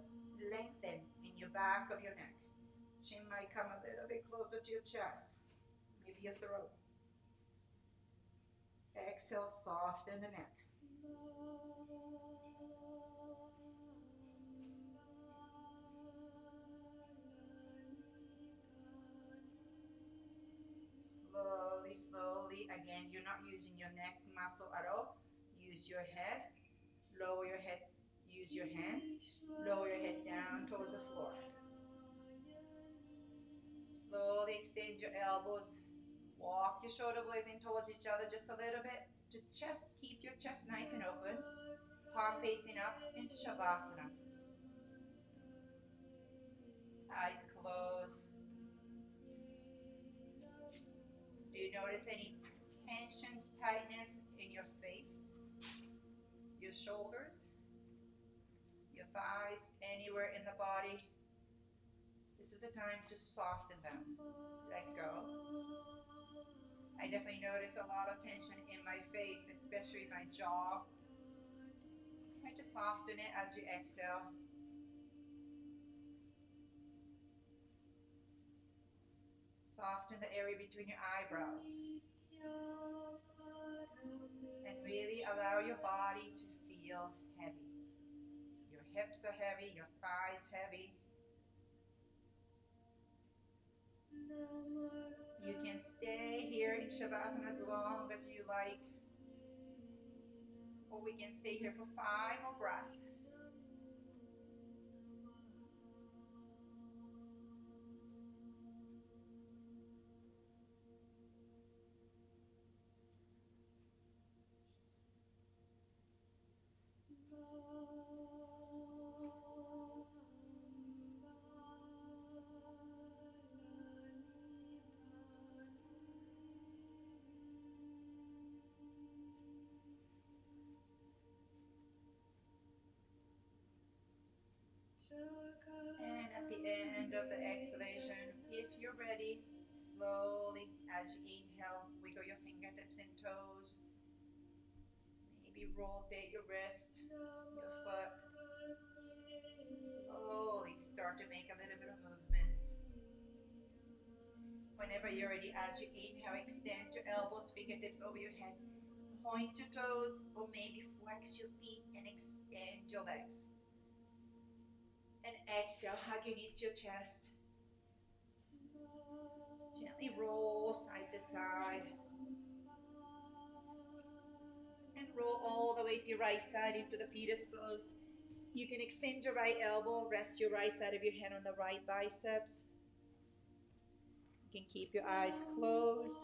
[SPEAKER 4] lengthen in your back of your neck. Chin might come a little bit closer to your chest, maybe your throat. Exhale, soften the neck. Slowly, slowly. Again, you're not using your neck muscle at all. Use your head. Lower your head. Use your hands. Lower your head down towards the floor. Slowly extend your elbows. Walk your shoulder blades in towards each other just a little bit. To chest, keep your chest nice and open. Palm facing up into Shavasana. Eyes closed. Do you notice any tensions, tightness in your face, your shoulders, your thighs, anywhere in the body? This is a time to soften them. Let go. I definitely notice a lot of tension in my face, especially my jaw. Try to soften it as you exhale. Soften the area between your eyebrows. And really allow your body to feel heavy. Your hips are heavy, your thighs heavy. You can stay here in Shavasana as long as you like. Or we can stay here for 5 more breaths. And at the end of the exhalation, if you're ready, slowly as you inhale, wiggle your fingertips and toes. Maybe rotate your wrist, your foot. Slowly start to make a little bit of movement. Whenever you're ready, as you inhale, extend your elbows, fingertips over your head. Point your toes, or maybe flex your feet and extend your legs. And exhale, hug your knees to your chest. Gently roll side to side. And roll all the way to your right side into the fetus pose. You can extend your right elbow, rest your right side of your head on the right biceps. You can keep your eyes closed.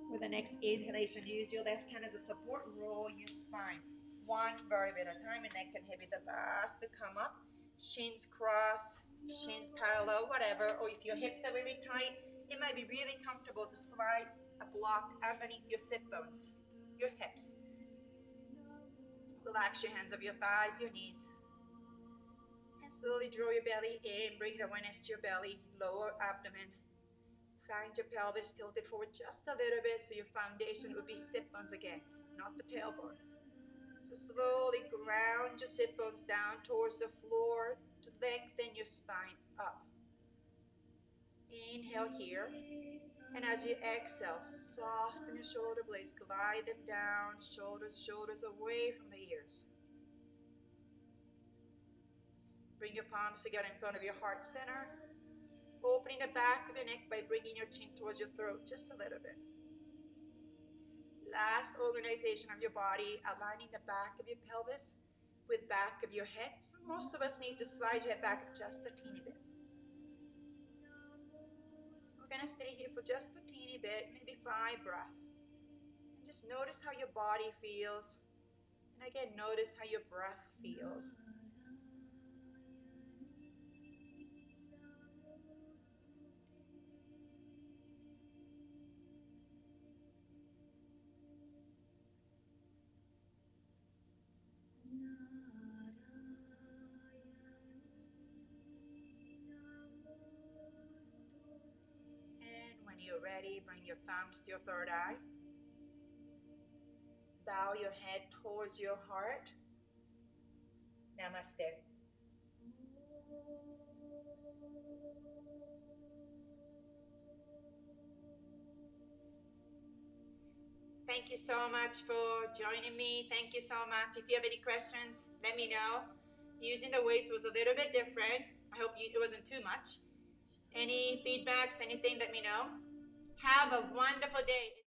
[SPEAKER 4] With the next inhalation, use your left hand as a support, roll your spine. One vertebrae at a time, and neck and hip the last to come up. Shins cross, shins parallel, whatever. Or if your hips are really tight, it might be really comfortable to slide a block underneath your sit bones, your hips. Relax your hands over your thighs, your knees. And slowly draw your belly in, bring the awareness to your belly, lower abdomen. Find your pelvis tilted forward just a little bit so your foundation would be sit bones again, not the tailbone. So slowly ground your sit bones down towards the floor to lengthen your spine up. Inhale here. And as you exhale, soften your shoulder blades, glide them down, shoulders away from the ears. Bring your palms together in front of your heart center. Opening the back of your neck by bringing your chin towards your throat just a little bit. Last organization of your body, aligning the back of your pelvis with back of your head. So most of us need to slide your head back just a teeny bit. We're gonna stay here for just a teeny bit, maybe 5 breaths. And just notice how your body feels. And again, notice how your breath feels. ready, bring your thumbs to your third eye. Bow your head towards your heart. Namaste. Thank you so much for joining me. Thank you so much. If you have any questions, let me know. Using the weights was a little bit different. I hope it wasn't too much. Any feedbacks, anything, let me know. Have a wonderful day.